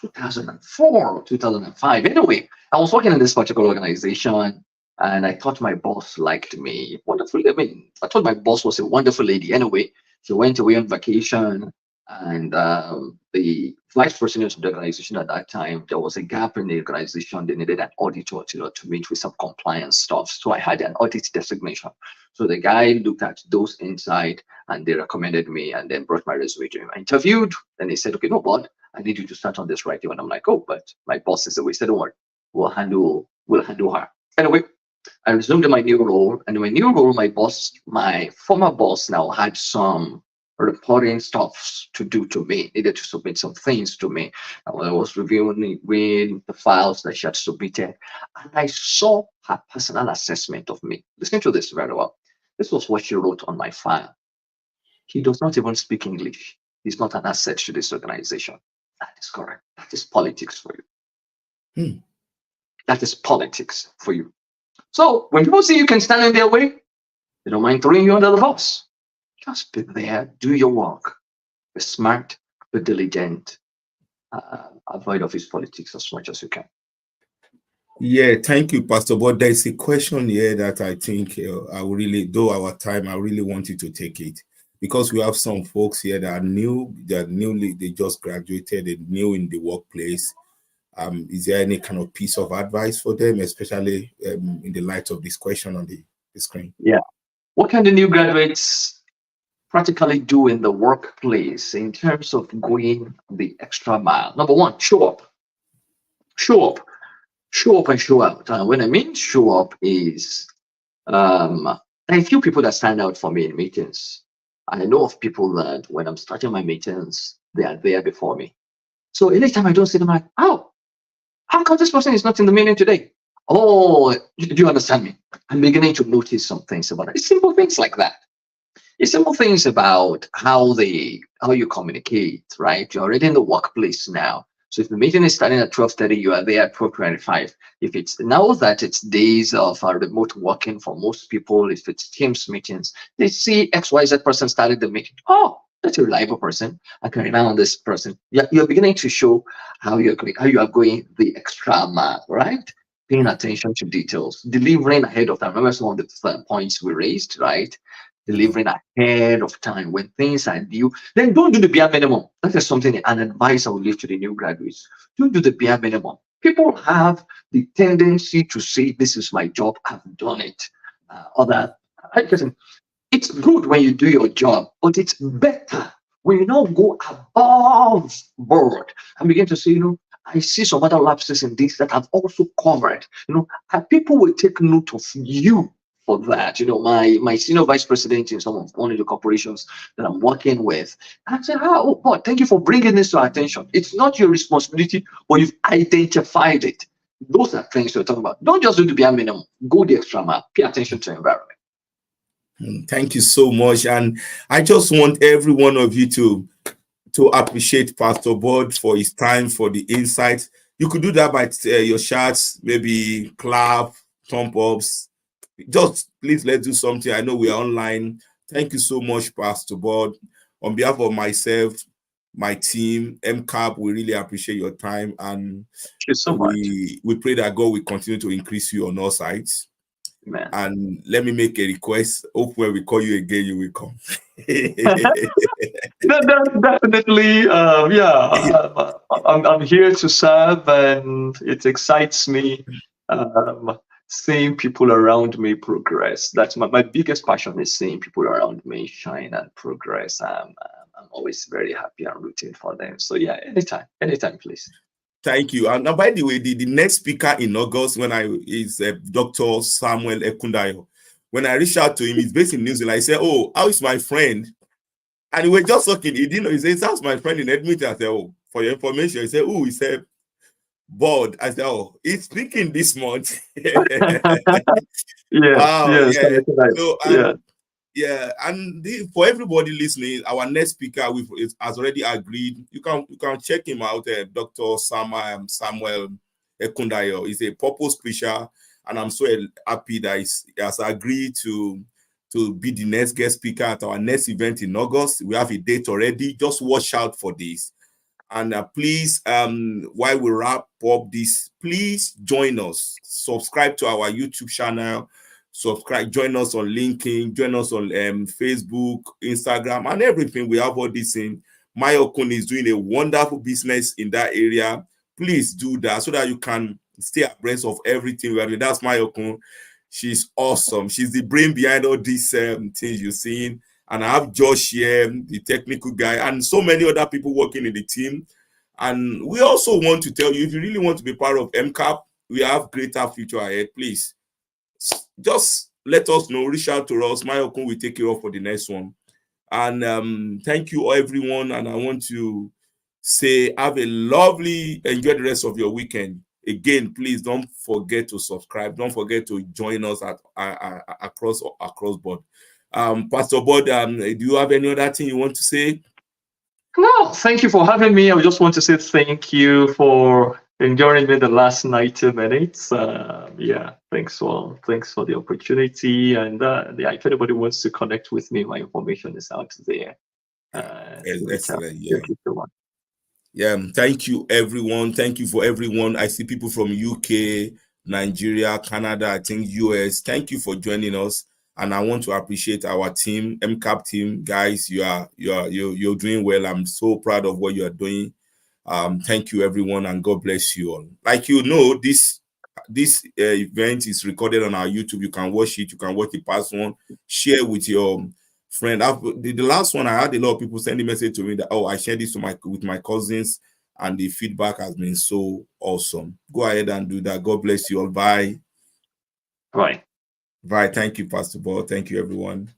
2004 or 2005. Anyway, I was working in this particular organization, and I thought my boss liked me wonderfully. I mean, I thought my boss was a wonderful lady. Anyway, she went away on vacation, and the vice president of the organization at that time, there was a gap in the organization. They needed an auditor to meet with some compliance stuff. So I had an audit designation. So the guy looked at those inside, and they recommended me, and then brought my resume to him. I interviewed, and they said, okay, no, Bod, I need you to start on this right here. And I'm like, oh, but my boss is away. He said, don't worry, we'll handle her. Anyway, I resumed in my new role, and in my new role, my former boss now had some reporting stuff to do to me, needed to submit some things to me. And when I was reviewing the files that she had submitted, and I saw her personal assessment of me. Listen to this very well. This was what she wrote on my file. He does not even speak English. He's not an asset to this organization. That is correct. That is politics for you. That is politics for you. So when people see you can stand in their way, they don't mind throwing you under the bus. Just be there, do your work, be smart, be diligent, avoid office politics as much as you can. Yeah, thank you, Pastor. But there's a question here that I think I really want you to take it, because we have some folks here that are new, they just graduated, they're new in the workplace. Is there any kind of piece of advice for them, especially in the light of this question on the screen? Yeah. What can the new graduates practically do in the workplace in terms of going the extra mile? Number one, show up. Show up. Show up and show out. And when I mean show up is, there are a few people that stand out for me in meetings. And I know of people that when I'm starting my meetings, they are there before me. So anytime I don't see them, I'm like, oh, how come this person is not in the meeting today? Oh, do you understand me? I'm beginning to notice some things about it. It's simple things like that. It's simple things about how you communicate, right? You're already in the workplace now. So if the meeting is starting at 12:30, you are there at 12:25. If it's now that it's days of remote working for most people, if it's Teams meetings, they see XYZ person started the meeting. Oh, that's a reliable person. I can rely on this person. You're beginning to show how you are going the extra mile, right? Paying attention to details, delivering ahead of time. Remember some of the points we raised, right? Delivering ahead of time when things are due. Then don't do the bare minimum. That is something, an advice I would give to the new graduates. Don't do the bare minimum. People have the tendency to say, "This is my job, I've done it." It's good when you do your job, but it's better when you now go above board and begin to say, I see some other lapses in this that I've also covered. And people will take note of you for that. My senior vice president in one of the corporations that I'm working with, I said, "Oh, God, thank you for bringing this to our attention. It's not your responsibility, but you've identified it." Those are things we're talking about. Don't just do the bare minimum. Go the extra mile. Pay attention to environment. Thank you so much. And I just want every one of you to appreciate Pastor Bod for his time, for the insights. You could do that by your chats, maybe clap, thumb ups. Just please, let's do something. I know we are online. Thank you so much, Pastor Bod. On behalf of myself, my team, MCAP, we really appreciate your time. And thank you so much. We pray that God will continue to increase you on all sides. Man. And let me make a request. Hope when we call you again, you will come. Definitely, I'm here to serve, and it excites me seeing people around me progress. That's my biggest passion, is seeing people around me shine and progress. I'm always very happy and rooting for them. So yeah, anytime, please. Thank you. And by the way, the next speaker in August is Dr. Samuel Ekundayo. When I reached out to him, he's based in New Zealand. I said, "Oh, how is my friend?" And we were just talking. He didn't know. He said, "How's my friend in Edmonton?" I said, "Oh, for your information." He said, "Oh," he said, "Bod." I said, "Oh, he's speaking this month." Wow. Yes. So, and for everybody listening, our next speaker has already agreed. You can check him out, Dr. Samuel Ekundayo. He's a purpose preacher, and I'm so happy that he has agreed to be the next guest speaker at our next event in August. We have a date already. Just watch out for this. And please, while we wrap up this, please join us. Subscribe to our YouTube channel. Join us on LinkedIn, join us on Facebook, Instagram, and everything. We have all this in. Mayokun is doing a wonderful business in that area. Please do that so that you can stay abreast of everything we are doing. That's Mayokun. She's awesome. She's the brain behind all these things you're seeing. And I have Josh here, the technical guy, and so many other people working in the team. And we also want to tell you, if you really want to be part of MCAP, we have greater future ahead. Please, just let us know. Reach out to us. Mayokun will take you off for the next one. And thank you, everyone. And I want to say, have a lovely, enjoy the rest of your weekend. Again, please don't forget to subscribe. Don't forget to join us across board. Pastor Bod, do you have any other thing you want to say? No, thank you for having me. I just want to say thank you for enduring me the last 90 minutes. Thanks for the opportunity. And if anybody wants to connect with me, my information is out there. Excellent. Yeah. Thank you so much. Yeah, thank you, everyone. Thank you for everyone. I see people from UK, Nigeria, Canada, I think US. Thank you for joining us. And I want to appreciate our team, MCAP team, guys. You're doing well. I'm so proud of what you are doing. Thank you, everyone, and God bless you all. Like this event is recorded on our YouTube. You can watch it. You can watch the past one. Share with your friend. The last one, I had a lot of people sending message to me that, I shared this with my cousins, and the feedback has been so awesome. Go ahead and do that. God bless you all. Bye. Bye. Bye. Thank you, Pastor Bod. Thank you, everyone.